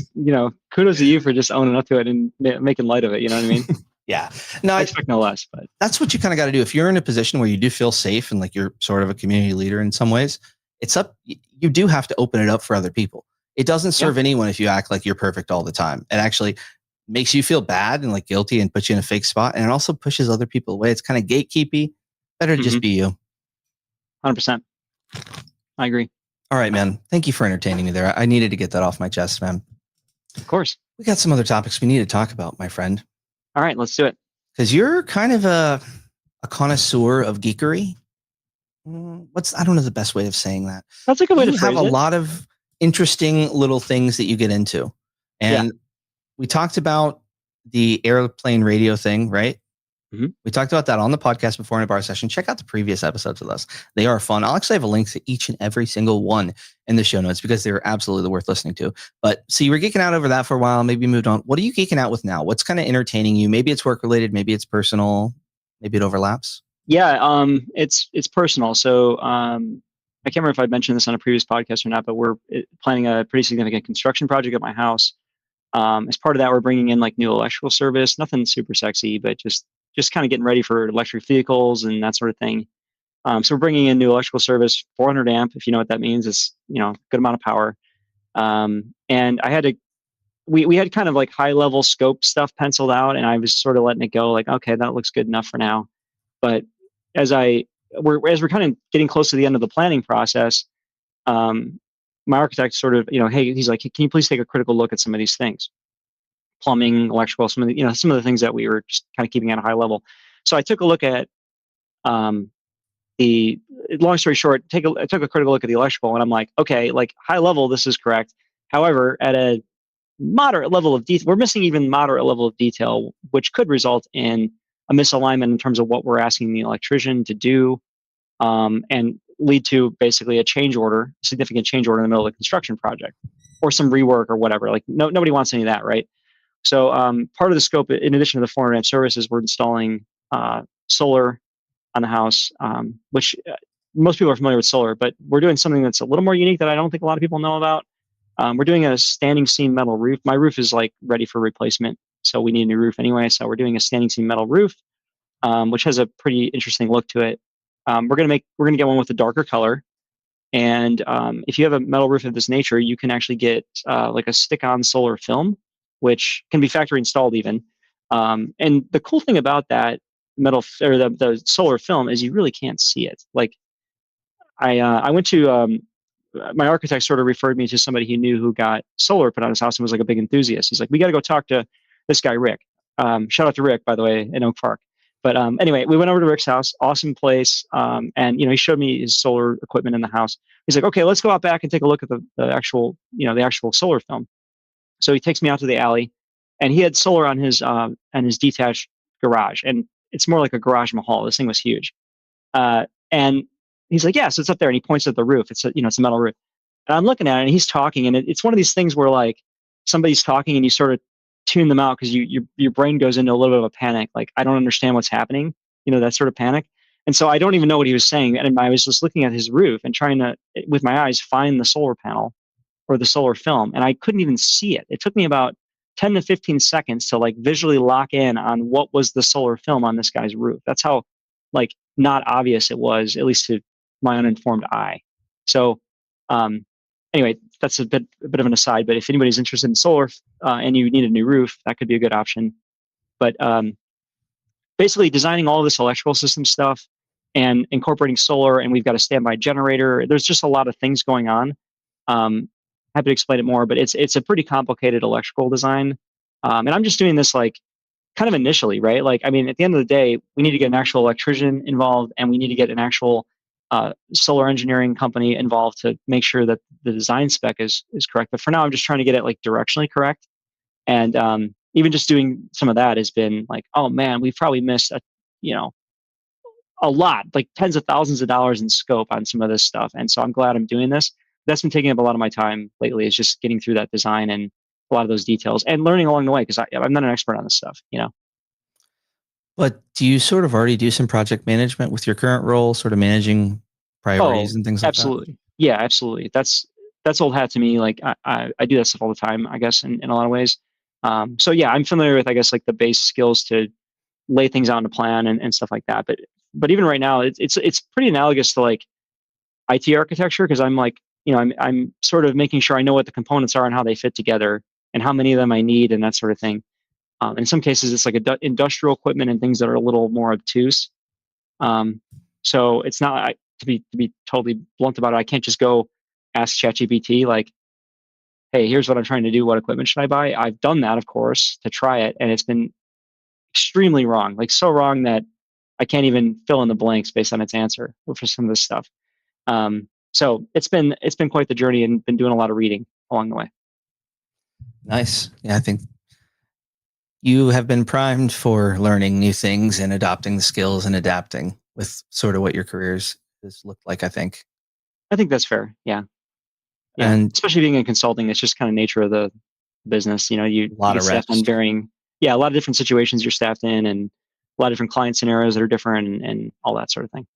kudos to you for just owning up to it and making light of it. You know what I mean? Yeah. No, I expect no less, but that's what you kind of got to do. If you're in a position where you do feel safe and like you're sort of a community leader in some ways, you do have to open it up for other people. It doesn't serve anyone if you act like you're perfect all the time. It actually makes you feel bad and like guilty and puts you in a fake spot. And it also pushes other people away. It's kind of gatekeepy. Better to just be you. 100%. I agree. All right, man. Thank you for entertaining me there. I needed to get that off my chest, man. Of course. We got some other topics we need to talk about, my friend. All right, let's do it. Because you're kind of a connoisseur of geekery. I don't know the best way of saying that. That's a good way to phrase it. You have a lot of interesting little things that you get into. And we talked about the airplane radio thing, right? Mm-hmm. We talked about that on the podcast before in a bar session. Check out the previous episodes with us. They are fun. I'll actually have a link to each and every single one in the show notes because they're absolutely worth listening to. But so you were geeking out over that for a while, maybe you moved on. What are you geeking out with now? What's kind of entertaining you? Maybe it's work related, maybe it's personal, maybe it overlaps. Yeah, it's personal. So I can't remember if I mentioned this on a previous podcast or not, but we're planning a pretty significant construction project at my house. As part of that, we're bringing in like new electrical service, nothing super sexy, but just kind of getting ready for electric vehicles and that sort of thing. So we're bringing in new electrical service, 400 amp, if you know what that means. It's, good amount of power. And I had to, we had kind of like high level scope stuff penciled out, and I was sort of letting it go like, okay, that looks good enough for now. But as we're kind of getting close to the end of the planning process, my architect sort of, hey, he's like, can you please take a critical look at some of these things? Plumbing, electrical, some of the things that we were just kind of keeping at a high level. So I took a look at the long story short, I took a critical look at the electrical, and I'm like, okay, like high level, this is correct. However, at a moderate level of detail, we're missing even moderate level of detail, which could result in a misalignment in terms of what we're asking the electrician to do, and lead to basically a significant change order in the middle of the construction project, or some rework or whatever. Like nobody wants any of that, right? So part of the scope, in addition to the 400 amp services, we're installing solar on the house, which most people are familiar with solar, but we're doing something that's a little more unique that I don't think a lot of people know about. We're doing a standing seam metal roof. My roof is like ready for replacement, so we need a new roof anyway. So we're doing a standing seam metal roof, which has a pretty interesting look to it. We're gonna get one with a darker color, and if you have a metal roof of this nature, you can actually get like a stick-on solar film, which can be factory installed even. And the cool thing about that metal or the solar film is you really can't see it. Like I went to my architect sort of referred me to somebody he knew who got solar put on his house and was like a big enthusiast. He's like, we got to go talk to this guy Rick. Shout out to Rick, by the way, in Oak Park. But anyway, we went over to Rick's house, awesome place. And he showed me his solar equipment in the house. He's like, okay, let's go out back and take a look at the actual solar film. So he takes me out to the alley, and he had solar on his detached garage, and it's more like a garage mahal. This thing was huge. And he's like, yeah, so it's up there, and he points at the roof. It's it's a metal roof. And I'm looking at it, and he's talking, and it's one of these things where like somebody's talking, and you sort of tune them out because your brain goes into a little bit of a panic. Like, I don't understand what's happening, that sort of panic. And so I don't even know what he was saying. And I was just looking at his roof and trying to, with my eyes, find the solar panel or the solar film. And I couldn't even see it. It took me about 10 to 15 seconds to like visually lock in on what was the solar film on this guy's roof. That's how like not obvious it was, at least to my uninformed eye. So anyway, that's a bit of an aside, but if anybody's interested in solar and you need a new roof, that could be a good option. But basically designing all of this electrical system stuff and incorporating solar, and we've got a standby generator. There's just a lot of things going on. Happy to explain it more, but it's a pretty complicated electrical design. And I'm just doing this like kind of initially, right? Like, I mean, at the end of the day, we need to get an actual electrician involved, and we need to get an actual solar engineering company involved to make sure that the design spec is correct. But for now, I'm just trying to get it like directionally correct. And even just doing some of that has been like, oh man, we've probably missed a lot, like tens of thousands of dollars in scope on some of this stuff. And so I'm glad I'm doing this. That's been taking up a lot of my time lately, is just getting through that design and a lot of those details and learning along the way, because I'm not an expert on this stuff, But do you sort of already do some project management with your current role, sort of managing Oh, priorities and things like that? absolutely. Yeah, absolutely. That's old hat to me. Like I do that stuff all the time, I guess, in a lot of ways. So yeah, I'm familiar with, I guess, like the base skills to lay things out in a plan and stuff like that. But even right now, it's pretty analogous to like IT architecture, because I'm like, I'm sort of making sure I know what the components are and how they fit together and how many of them I need and that sort of thing. In some cases, it's like industrial equipment and things that are a little more obtuse. So it's not, to be totally blunt about it, I can't just go ask ChatGPT like, hey, here's what I'm trying to do. What equipment should I buy? I've done that, of course, to try it, and it's been extremely wrong, like so wrong that I can't even fill in the blanks based on its answer for some of this stuff. So it's been quite the journey, and been doing a lot of reading along the way. Nice. Yeah, I think you have been primed for learning new things and adopting the skills and adapting with sort of what your careers has looked like, I think. I think that's fair. Yeah. Yeah. And especially being in consulting, it's just kind of nature of the business. You a lot get of staffed reps. on varying, a lot of different situations you're staffed in, and a lot of different client scenarios that are different, and all that sort of thing.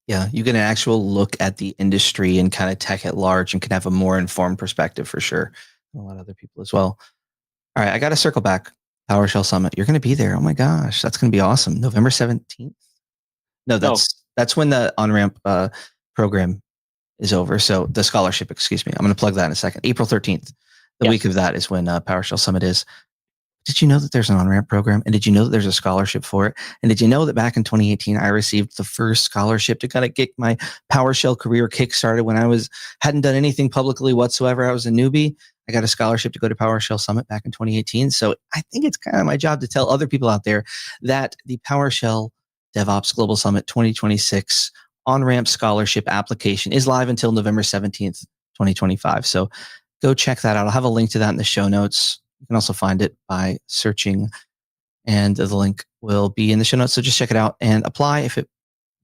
Yeah, you get an actual look at the industry and kind of tech at large, and can have a more informed perspective for sure. And a lot of other people as well. All right, I got to circle back. PowerShell Summit. You're going to be there. Oh my gosh, that's going to be awesome. November 17th. No, that's when the on-ramp program is over. So the scholarship, excuse me. I'm going to plug that in a second. April 13th. The week of that is when PowerShell Summit is. Did you know that there's an on-ramp program? And did you know that there's a scholarship for it? And did you know that back in 2018, I received the first scholarship to kind of get my PowerShell career kickstarted when I hadn't done anything publicly whatsoever. I was a newbie. I got a scholarship to go to PowerShell Summit back in 2018. So I think it's kind of my job to tell other people out there that the PowerShell DevOps Global Summit 2026 on-ramp scholarship application is live until November 17th, 2025. So go check that out. I'll have a link to that in the show notes. You can also find it by searching, and the link will be in the show notes. So just check it out and apply. If it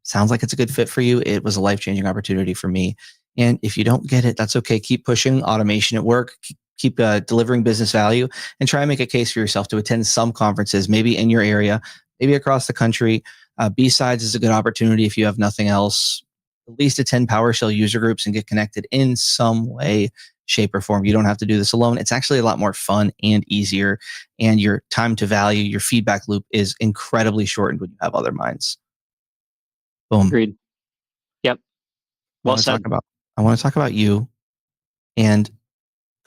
sounds like it's a good fit for you, it was a life-changing opportunity for me. And if you don't get it, that's okay. Keep pushing automation at work. Keep delivering business value, and try and make a case for yourself to attend some conferences, maybe in your area, maybe across the country. B-Sides is a good opportunity if you have nothing else. At least attend PowerShell user groups and get connected in some way, shape, or form. You don't have to do this alone. It's actually a lot more fun and easier, and your time to value, your feedback loop is incredibly shortened when you have other minds. Boom. Agreed. Yep. Well said. I want to talk about you and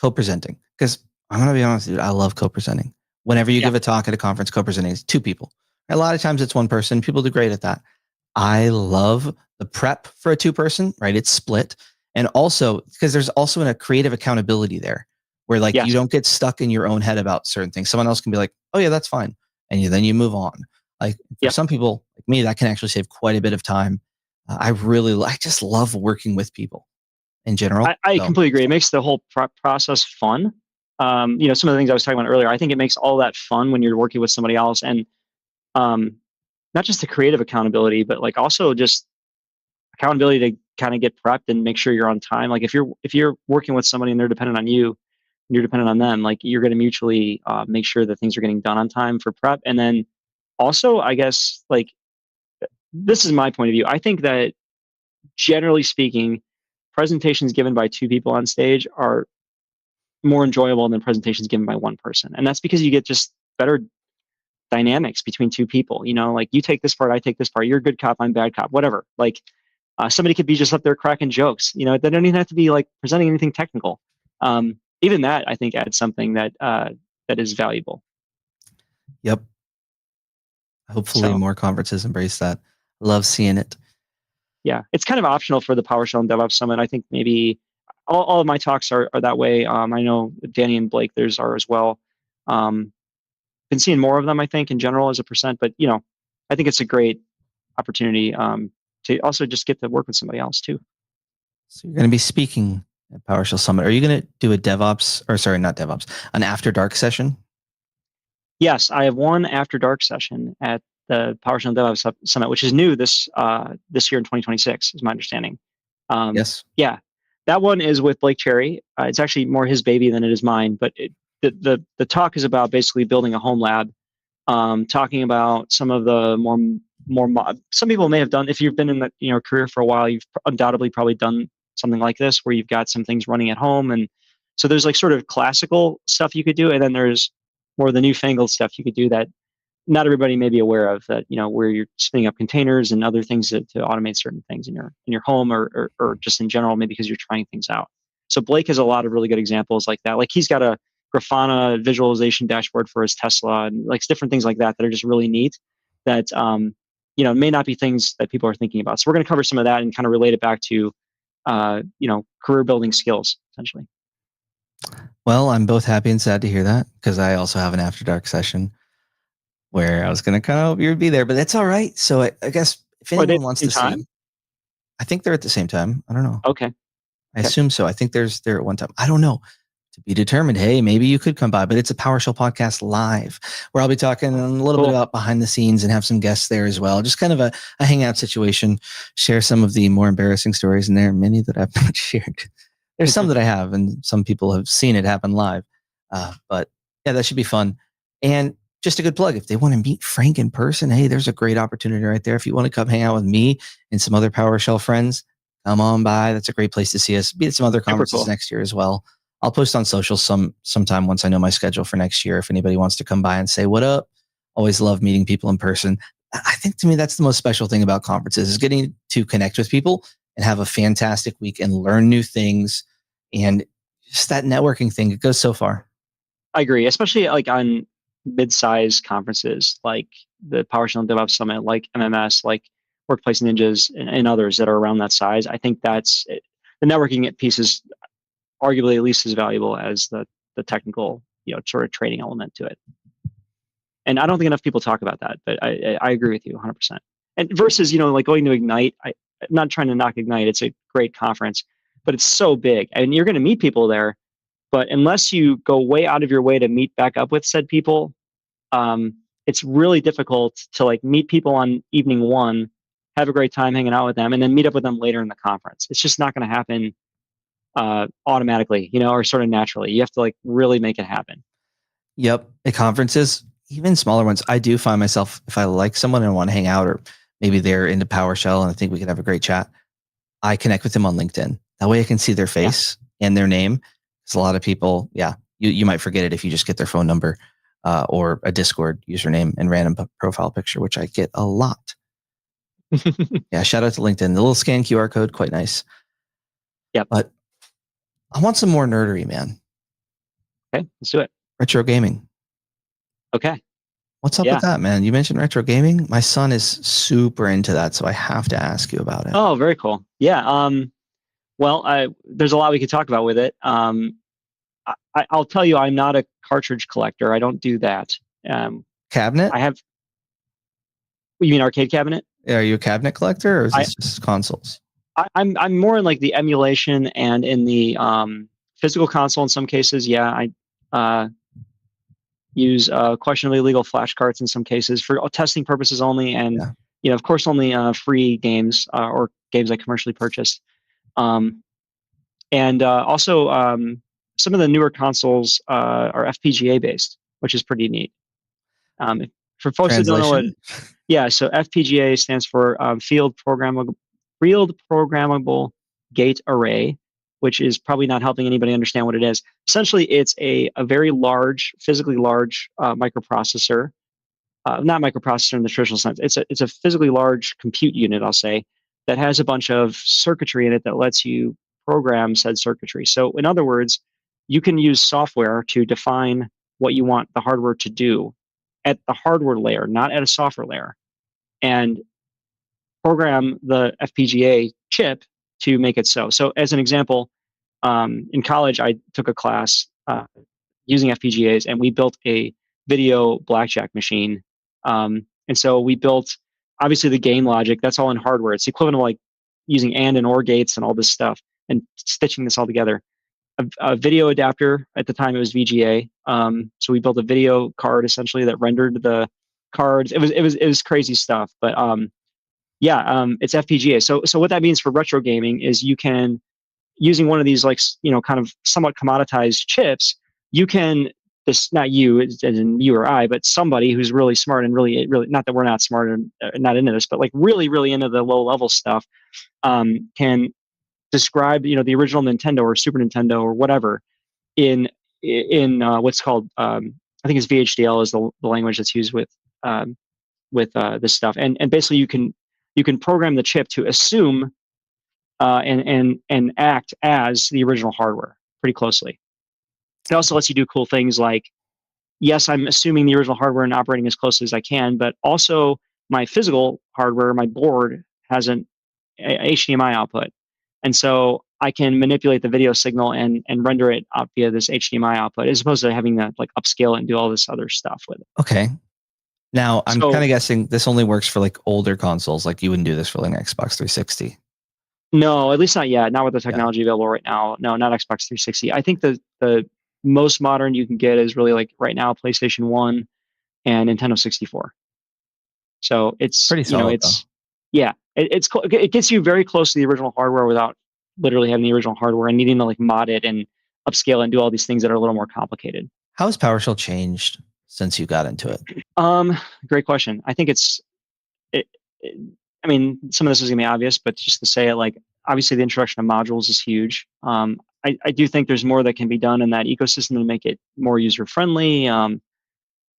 co-presenting, because I'm going to be honest, dude, I love co-presenting. Whenever you give a talk at a conference, co-presenting is two people. A lot of times it's one person. People do great at that. I love the prep for a two-person, right? It's split. And also, because there's also a creative accountability there, where like you don't get stuck in your own head about certain things. Someone else can be like, oh yeah, that's fine. And then you move on. Like for some people like me, that can actually save quite a bit of time. I just love working with people in general. I completely agree. It makes the whole process fun. Some of the things I was talking about earlier, I think it makes all that fun when you're working with somebody else. And not just the creative accountability, but like also just accountability to kind of get prepped and make sure you're on time. Like if you're working with somebody and they're dependent on you, and you're dependent on them, like you're going to mutually make sure that things are getting done on time for prep. And then also, I guess, like, this is my point of view. I think that generally speaking, presentations given by two people on stage are more enjoyable than presentations given by one person. And that's because you get just better dynamics between two people. Like you take this part, I take this part. You're a good cop, I'm bad cop, whatever. Like somebody could be just up there cracking jokes. They don't even have to be like presenting anything technical. Even that, I think, adds something that is valuable. Yep. Hopefully more conferences embrace that. Love seeing it. Yeah, it's kind of optional for the PowerShell and DevOps Summit. I think maybe all of my talks are that way. I know Danny and Blake, theirs are as well. Because been seeing more of them, I think, in general as a percent. But I think it's a great opportunity to also just get to work with somebody else too. So you're going to be speaking at PowerShell Summit. Are you going to do a an After Dark session? Yes, I have one After Dark session at the PowerShell DevOps Summit, which is new this year in 2026, is my understanding. Yes. Yeah, that one is with Blake Cherry. It's actually more his baby than it is mine. But the talk is about basically building a home lab, talking about some of the some people may have done, if you've been in the career for a while, you've undoubtedly probably done something like this where you've got some things running at home. And so there's like sort of classical stuff you could do, and then there's more the newfangled stuff you could do that not everybody may be aware of, that where you're spinning up containers and other things to automate certain things in your home or just in general, maybe because you're trying things out. So Blake has a lot of really good examples like that. Like he's got a Grafana visualization dashboard for his Tesla and like different things like that are just really neat that may not be things that people are thinking about. So we're going to cover some of that and kind of relate it back to career building skills essentially. Well, I'm both happy and sad to hear that, because I also have an After Dark session where I was going to kind of hope you'd be there, but that's all right. So I guess if anyone wants to see, I think they're at the same time. I don't know. Okay. I assume so. I think they're at one time. I don't know. To be determined. Hey, maybe you could come by, but it's a PowerShell podcast live where I'll be talking a little bit about behind the scenes and have some guests there as well. Just kind of a hangout situation, share some of the more embarrassing stories. And there are many that I've not shared. There's some that I have, and some people have seen it happen live. But yeah, that should be fun. And just a good plug. If they want to meet Frank in person, hey, there's a great opportunity right there. If you want to come hang out with me and some other PowerShell friends, come on by. That's a great place to see us. Be at some other conferences next year as well. I'll post on social sometime once I know my schedule for next year. If anybody wants to come by and say, what up? Always love meeting people in person. I think to me, that's the most special thing about conferences, is getting to connect with people and have a fantastic week and learn new things. And just that networking thing, it goes so far. I agree, especially like on mid-size conferences like the PowerShell DevOps Summit, like MMS, like Workplace Ninjas, and others that are around that size. I think that's the networking piece is arguably at least as valuable as the technical, sort of trading element to it. And I don't think enough people talk about that, but I agree with you 100%. And versus, like going to Ignite, I'm not trying to knock Ignite. It's a great conference, but it's so big and you're going to meet people there. But unless you go way out of your way to meet back up with said people, it's really difficult to like meet people on evening one, have a great time hanging out with them, and then meet up with them later in the conference. It's just not going to happen automatically, or sort of naturally. You have to like really make it happen. Yep. At conferences, even smaller ones, I do find myself, if I like someone and want to hang out, or maybe they're into PowerShell and I think we could have a great chat, I connect with them on LinkedIn. That way I can see their face and their name. Because a lot of people, you might forget it if you just get their phone number or a Discord username and random profile picture, which I get a lot. Yeah, shout out to LinkedIn. The little scan QR code, quite nice. Yeah. But I want some more nerdery, man. Okay, let's do it. Retro gaming. Okay. What's up with that, man? You mentioned retro gaming. My son is super into that, so I have to ask you about it. Oh, very cool. Yeah. Well, there's a lot we could talk about with it. I'll tell you, I'm not a cartridge collector. I don't do that. Cabinet? I have. You mean arcade cabinet? Are you a cabinet collector, or is this just consoles? I'm more in like the emulation and in the physical console in some cases. Yeah, I use questionably legal flash carts in some cases for testing purposes only, and of course only free games or games I commercially purchased. And also some of the newer consoles are FPGA based, which is pretty neat. For folks that don't know what, so FPGA stands for Field Programmable Gate Array, which is probably not helping anybody understand what it is. Essentially, it's a very large, physically large microprocessor. Not microprocessor in the traditional sense. It's a physically large compute unit, I'll say, that has a bunch of circuitry in it that lets you program said circuitry. So in other words, you can use software to define what you want the hardware to do at the hardware layer, not at a software layer, and program the FPGA chip to make it so. So as an example, in college, I took a class using FPGAs, and we built a video blackjack machine. And so we built, obviously, the game logic. That's all in hardware. It's the equivalent of like using and OR gates and all this stuff and stitching this all together. A video adapter, at the time it was VGA. So we built a video card essentially that rendered the cards. It was crazy stuff, but it's FPGA. So what that means for retro gaming is you can, using one of these like kind of somewhat commoditized chips, you can, this, not you as in you or I, but somebody who's really smart and really not that we're not smart and not into this, but like really into the low level stuff, can describe the original Nintendo or Super Nintendo or whatever in what's called I think it's VHDL is the language that's used with this stuff, and basically you can program the chip to assume and act as the original hardware pretty closely. It also lets you do cool things like, yes, I'm assuming the original hardware and operating as close as I can, but also my physical hardware, my board, has an HDMI output. And so I can manipulate the video signal and render it out via this HDMI output, as opposed to having to like upscale it and do all this other stuff with it. Okay. Now, I'm kind of guessing this only works for like older consoles. Like you wouldn't do this for like an Xbox 360. No, at least not yet. Not with the technology available right now. No, not Xbox 360. I think the most modern you can get is really like right now PlayStation 1 and Nintendo 64. So it's pretty solid, it gets you very close to the original hardware without literally having the original hardware and needing to like mod it and upscale it and do all these things that are a little more complicated. How has PowerShell changed since you got into it? Great question. I think I mean, some of this is gonna be obvious, but just to say it, like, obviously the introduction of modules is huge. I do think there's more that can be done in that ecosystem to make it more user friendly.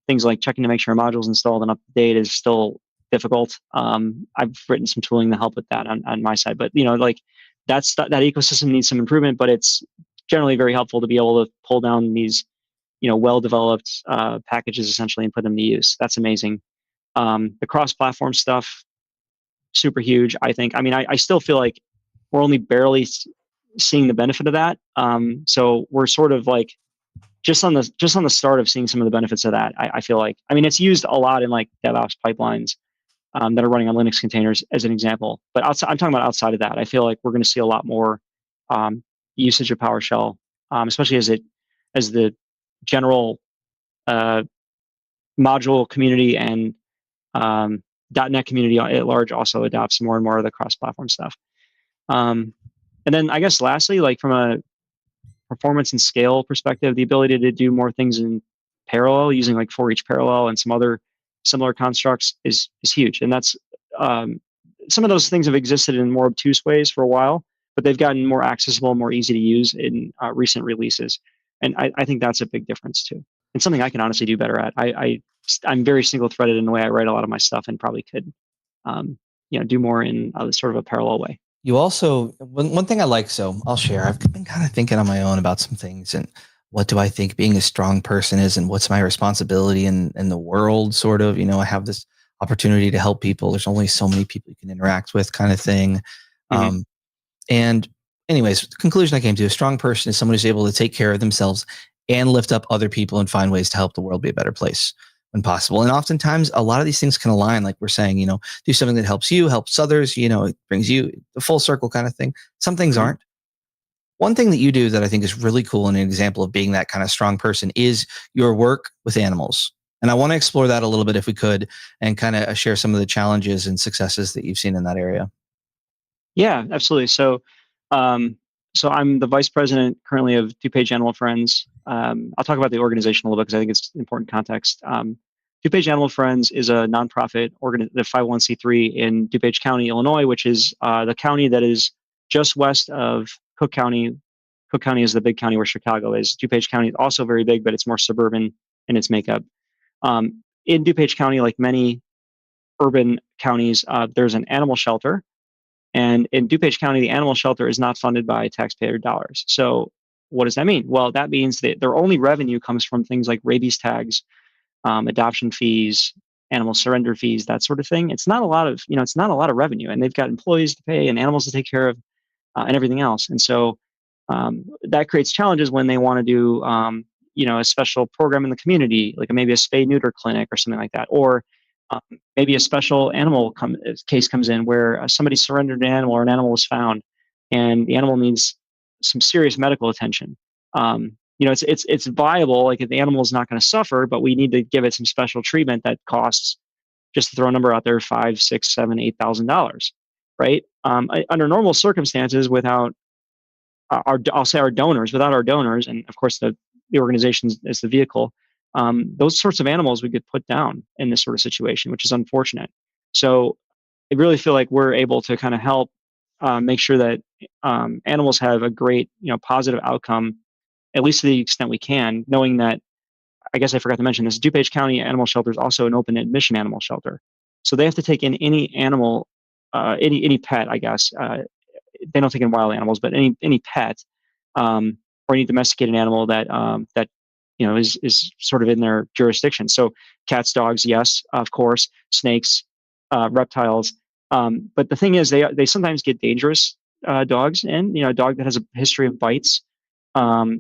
Things like checking to make sure a module is installed and up to date is still difficult. I've written some tooling to help with that on my side, but like that ecosystem needs some improvement, but it's generally very helpful to be able to pull down these, well-developed packages essentially and put them to use. That's amazing. The cross-platform stuff, super huge, I think. I mean, I still feel like we're only barely seeing the benefit of that. So we're sort of like just on the start of seeing some of the benefits of that. I feel like, I mean, it's used a lot in like DevOps pipelines that are running on Linux containers as an example. But outside, I'm talking about outside of that. I feel like we're going to see a lot more usage of PowerShell, especially as the general module community and .NET community at large also adopts more and more of the cross-platform stuff. And then I guess lastly, like from a performance and scale perspective, the ability to do more things in parallel using like for each parallel and some other similar constructs is huge. And that's some of those things have existed in more obtuse ways for a while, but they've gotten more accessible, more easy to use in recent releases. And I think that's a big difference too. And something I can honestly do better at. I'm very single-threaded in the way I write a lot of my stuff, and probably could, do more in sort of a parallel way. You also, one thing I like, so I'll share. I've been kind of thinking on my own about some things, and what do I think being a strong person is, and what's my responsibility in the world, sort of. I have this opportunity to help people. There's only so many people you can interact with, kind of thing. Mm-hmm. And anyways, the conclusion I came to: a strong person is someone who's able to take care of themselves and lift up other people and find ways to help the world be a better place when possible. And oftentimes a lot of these things can align, like we're saying, do something that helps you, helps others, it brings you the full circle kind of thing. Some things aren't. One thing that you do that I think is really cool and an example of being that kind of strong person is your work with animals. And I want to explore that a little bit if we could, and kind of share some of the challenges and successes that you've seen in that area. Yeah, absolutely. So I'm the vice president currently of DuPage Animal Friends. I'll talk about the organization a little bit because I think it's important context. DuPage Animal Friends is a nonprofit the 501c3 in DuPage County, Illinois, which is the county that is just west of Cook County. Cook County is the big county where Chicago is. DuPage County is also very big, but it's more suburban in its makeup. In DuPage County, like many urban counties, there's an animal shelter. And in DuPage County, the animal shelter is not funded by taxpayer dollars. So what does that mean? Well, that means that their only revenue comes from things like rabies tags, adoption fees, animal surrender fees, that sort of thing. It's not a lot of, it's not a lot of revenue, and they've got employees to pay and animals to take care of and everything else. And so that creates challenges when they want to do, a special program in the community, like maybe a spay neuter clinic or something like that, or maybe a special animal case comes in where somebody surrendered an animal or an animal was found, and the animal needs some serious medical attention. It's viable. Like the animal is not going to suffer, but we need to give it some special treatment that costs, just to throw a number out there, $5, $6, $7, $8,000, right? Under normal circumstances, without I'll say our donors, without our donors, and of course the organization is the vehicle. Those sorts of animals we get put down in this sort of situation, which is unfortunate. So I really feel like we're able to kind of help make sure that animals have a great, positive outcome, at least to the extent we can, knowing that, I guess I forgot to mention this, DuPage County Animal Shelter is also an open admission animal shelter. So they have to take in any animal, any pet, I guess. They don't take in wild animals, but any pet or any domesticated animal that is sort of in their jurisdiction. So cats, dogs, yes, of course, snakes, reptiles. But the thing is, they sometimes get dangerous dogs, and a dog that has a history of bites.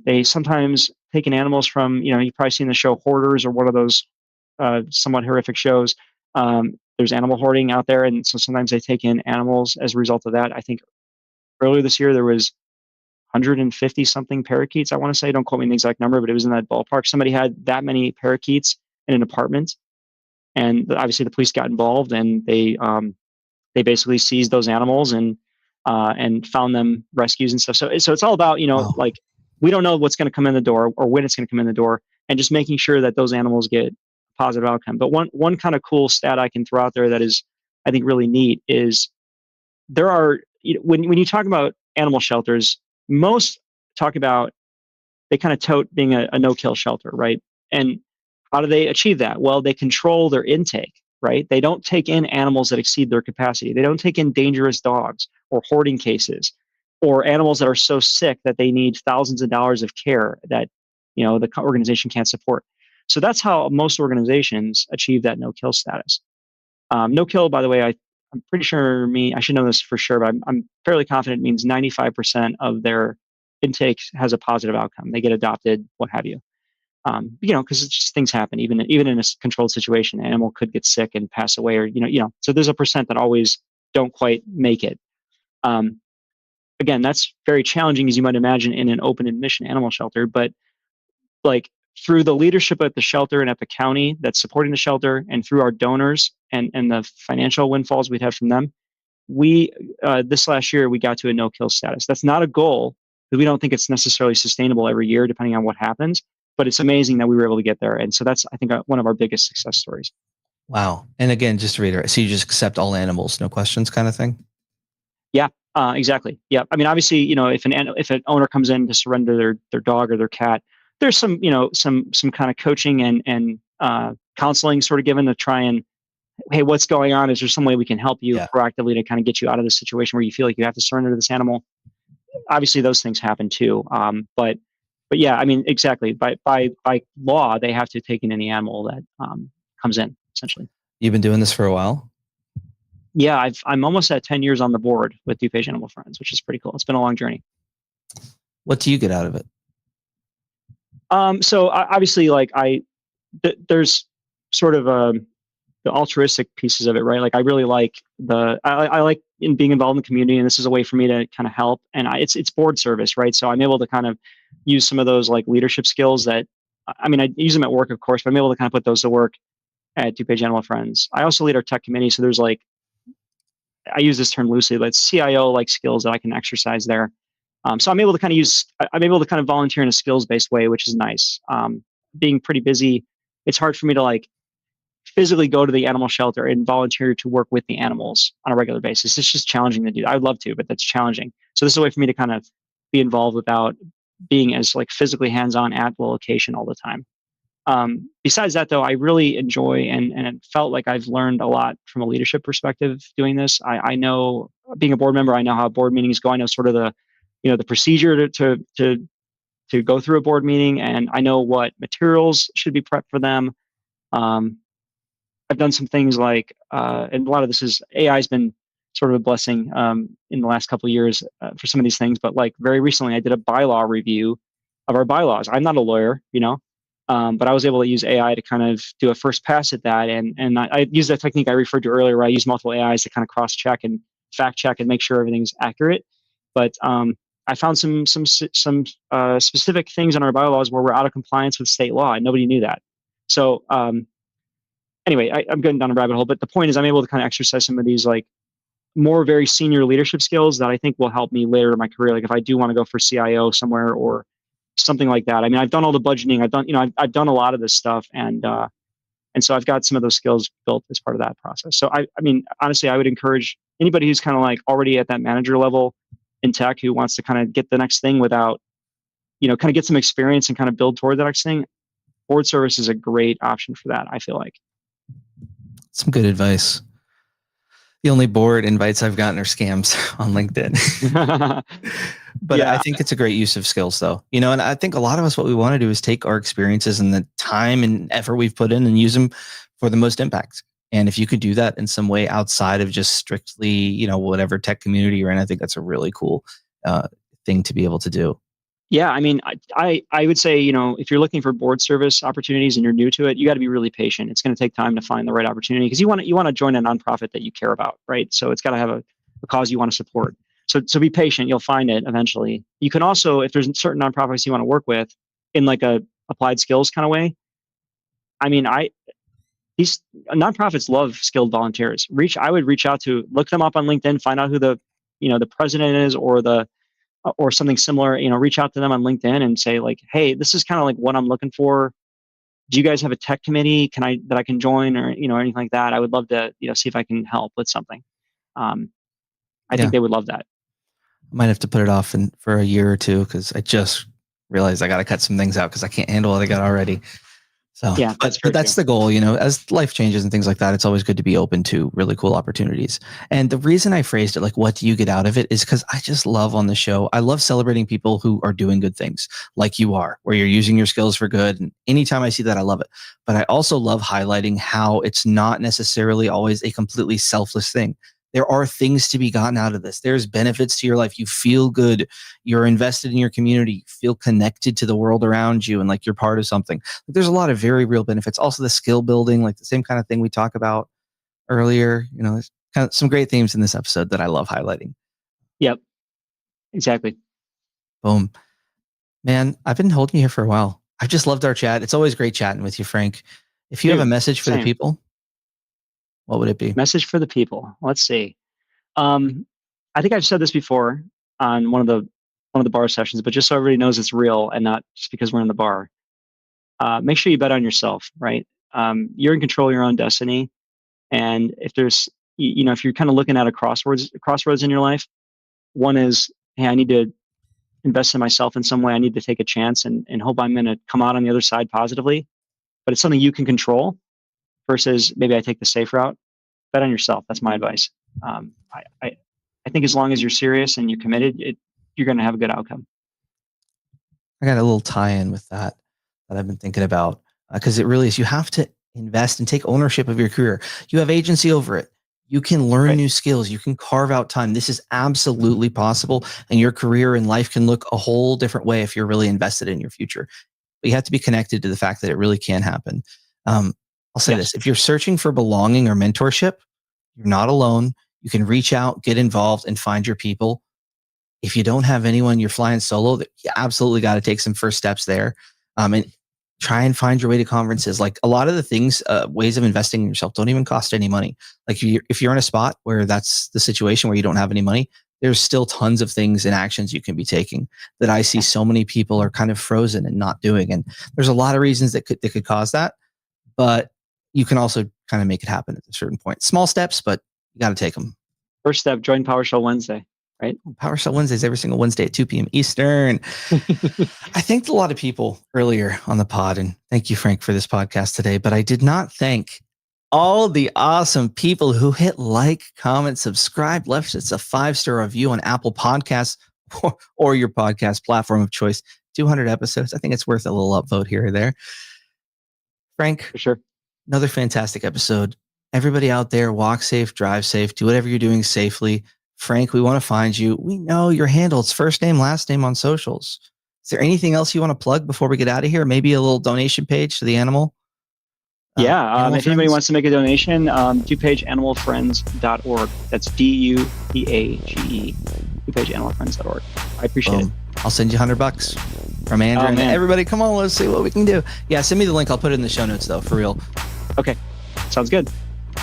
They sometimes take in animals from, you've probably seen the show Hoarders, or one of those somewhat horrific shows. There's animal hoarding out there, and so sometimes they take in animals as a result of that. I think earlier this year there was 150 something parakeets, I want to say. Don't quote me on the exact number, but it was in that ballpark. Somebody had that many parakeets in an apartment, and obviously the police got involved, and they basically seized those animals and found them rescues and stuff. So it's all about, Wow. like, we don't know what's going to come in the door or when it's going to come in the door, and just making sure that those animals get a positive outcome. But one kind of cool stat I can throw out there that is, I think, really neat is there are, when you talk about animal shelters, most talk about, they kind of tote being a no-kill shelter, right? And how do they achieve that? Well, they control their intake, right? They don't take in animals that exceed their capacity. They don't take in dangerous dogs or hoarding cases or animals that are so sick that they need thousands of dollars of care that the organization can't support. So that's how most organizations achieve that no-kill status. No-kill, by the way, I'm pretty sure I should know this for sure, but I'm fairly confident it means 95% of their intake has a positive outcome. They get adopted, what have you. Because it's just, things happen, even in a controlled situation. An animal could get sick and pass away, or so there's a percent that always don't quite make it. Again, that's very challenging, as you might imagine, in an open admission animal shelter. But like, through the leadership at the shelter and at the county that's supporting the shelter, and through our donors and the financial windfalls we'd have from them, we this last year we got to a no-kill status. That's not a goal, because we don't think it's necessarily sustainable every year, depending on what happens. But it's amazing that we were able to get there, and so that's, I think, one of our biggest success stories. Wow. And again, just to reiterate, so you just accept all animals, no questions, kind of thing? Yeah, exactly. Yeah, I mean, obviously, if an owner comes in to surrender their dog or their cat, there's some kind of coaching and counseling sort of given to try and, hey, what's going on? Is there some way we can help you proactively to kind of get you out of this situation where you feel like you have to surrender to this animal? Obviously, those things happen too. But yeah, I mean, exactly. By law, they have to take in any animal that comes in, essentially. You've been doing this for a while? Yeah, I'm almost at 10 years on the board with DuPage Animal Friends, which is pretty cool. It's been a long journey. What do you get out of it? So obviously, like there's sort of the altruistic pieces of it, right? Like, I really like I like in being involved in the community, and this is a way for me to kind of help. And it's board service, right? So I'm able to kind of use some of those like leadership skills that, I mean, I use them at work, of course, but I'm able to kind of put those to work at DuPage Animal Friends. I also lead our tech committee, so there's like, I use this term loosely, but CIO like skills that I can exercise there. So I'm able to kind of volunteer in a skills-based way, which is nice. Being pretty busy, it's hard for me to like physically go to the animal shelter and volunteer to work with the animals on a regular basis. It's just challenging to do. I'd love to, but that's challenging. So this is a way for me to kind of be involved without being as like physically hands-on at the location all the time. Besides that, though, I really enjoy and it felt like I've learned a lot from a leadership perspective doing this. I know, being a board member, I know how board meetings go. I know sort of the procedure to go through a board meeting, and I know what materials should be prepped for them. I've done some things like, and a lot of this is, AI has been sort of a blessing in the last couple of years for some of these things, but like very recently I did a bylaw review of our bylaws. I'm not a lawyer, but I was able to use AI to kind of do a first pass at that. And I use that technique I referred to earlier, where I use multiple AIs to kind of cross check and fact check and make sure everything's accurate. But I found some specific things in our bylaws where we're out of compliance with state law, and nobody knew that. So anyway, I'm getting down a rabbit hole, but the point is I'm able to kind of exercise some of these like more very senior leadership skills that I think will help me later in my career. Like if I do want to go for CIO somewhere or something like that. I mean, I've done all the budgeting. I've done a lot of this stuff, and so I've got some of those skills built as part of that process. So I mean, honestly, I would encourage anybody who's kind of like already at that manager level in tech who wants to kind of get the next thing without, kind of get some experience and kind of build toward the next thing. Board service is a great option for that, I feel like. Some good advice. The only board invites I've gotten are scams on LinkedIn. But yeah. I think it's a great use of skills though. And I think a lot of us, what we want to do is take our experiences and the time and effort we've put in and use them for the most impact. And if you could do that in some way outside of just strictly, whatever tech community you're in, I think that's a really cool thing to be able to do. Yeah, I mean, I would say, if you're looking for board service opportunities and you're new to it, you got to be really patient. It's going to take time to find the right opportunity because you want to join a nonprofit that you care about, right? So it's got to have a cause you want to support. So be patient. You'll find it eventually. You can also, if there's certain nonprofits you want to work with in like a applied skills kind of way. I mean, these nonprofits love skilled volunteers. I would reach out to, look them up on LinkedIn, find out who the president is or something similar, reach out to them on LinkedIn and say like, hey, this is kind of like what I'm looking for. Do you guys have a tech committee that I can join or, anything like that? I would love to, see if I can help with something. I think they would love that. I might have to put it off for a year or two because I just realized I got to cut some things out because I can't handle what I got already. So yeah, but that's the goal, as life changes and things like that, it's always good to be open to really cool opportunities. And the reason I phrased it like, what do you get out of it is because I just love on the show. I love celebrating people who are doing good things like you are, where you're using your skills for good. And anytime I see that, I love it. But I also love highlighting how it's not necessarily always a completely selfless thing. There are things to be gotten out of this. There's benefits to your life. You feel good. You're invested in your community. You feel connected to the world around you and like you're part of something. There's a lot of very real benefits. Also the skill building, like the same kind of thing we talked about earlier. There's kind of some great themes in this episode that I love highlighting. Yep, exactly. Boom. Man, I've been holding you here for a while. I've just loved our chat. It's always great chatting with you, Frank. If you have a message for the people, what would it be? Message for the people. Let's see. I think I've said this before on one of the bar sessions, but just so everybody knows it's real and not just because we're in the bar. Make sure you bet on yourself, right? You're in control of your own destiny. And if there's, if you're kind of looking at a crossroads in your life, one is, hey, I need to invest in myself in some way. I need to take a chance and hope I'm going to come out on the other side positively. But it's something you can control. Versus maybe I take the safe route. Bet on yourself. That's my advice. I think as long as you're serious and you're committed, you're going to have a good outcome. I got a little tie-in with that I've been thinking about because it really is. You have to invest and take ownership of your career. You have agency over it. You can learn new skills. You can carve out time. This is absolutely possible, and your career and life can look a whole different way if you're really invested in your future. But you have to be connected to the fact that it really can happen. I'll say this. If you're searching for belonging or mentorship, you're not alone. You can reach out, get involved, and find your people. If you don't have anyone, you're flying solo, you absolutely got to take some first steps there. And try and find your way to conferences. Like a lot of the things, ways of investing in yourself don't even cost any money. Like if you're in a spot where that's the situation where you don't have any money, there's still tons of things and actions you can be taking that I see so many people are kind of frozen and not doing. And there's a lot of reasons that could cause that. But you can also kind of make it happen at a certain point. Small steps, but you got to take them. First step, join PowerShell Wednesday, right? PowerShell Wednesdays every single Wednesday at 2 p.m. Eastern. I thanked a lot of people earlier on the pod, and thank you, Frank, for this podcast today. But I did not thank all the awesome people who hit like, comment, subscribe, left us a 5-star review on Apple Podcasts or your podcast platform of choice. 200 episodes. I think it's worth a little upvote here or there. Frank, for sure. Another fantastic episode. Everybody out there, walk safe, drive safe, do whatever you're doing safely. Frank, we want to find you. We know your handle. It's first name, last name on socials. Is there anything else you want to plug before we get out of here? Maybe a little donation page to the animal? Animal if anybody wants to make a donation, DuPageAnimalFriends.org. That's DuPage, DuPageAnimalFriends.org. I appreciate it. I'll send you $100 from Andrew. And everybody, come on, let's see what we can do. Yeah, send me the link. I'll put it in the show notes, though, for real. Okay, sounds good.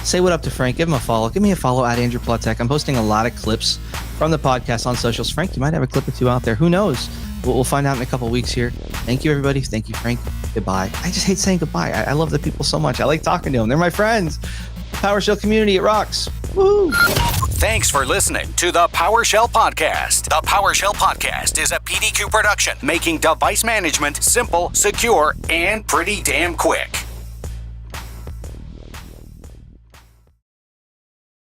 Say what up to Frank. Give him a follow. Give me a follow at Andrew Pla Tech. I'm posting a lot of clips from the podcast on socials. Frank, you might have a clip or two out there. Who knows? We'll find out in a couple of weeks here. Thank you, everybody. Thank you, Frank. Goodbye. I just hate saying goodbye. I love the people so much. I like talking to them. They're my friends. PowerShell community, it rocks. Woo! Thanks for listening to the PowerShell Podcast. The PowerShell Podcast is a PDQ production, making device management simple, secure, and pretty damn quick.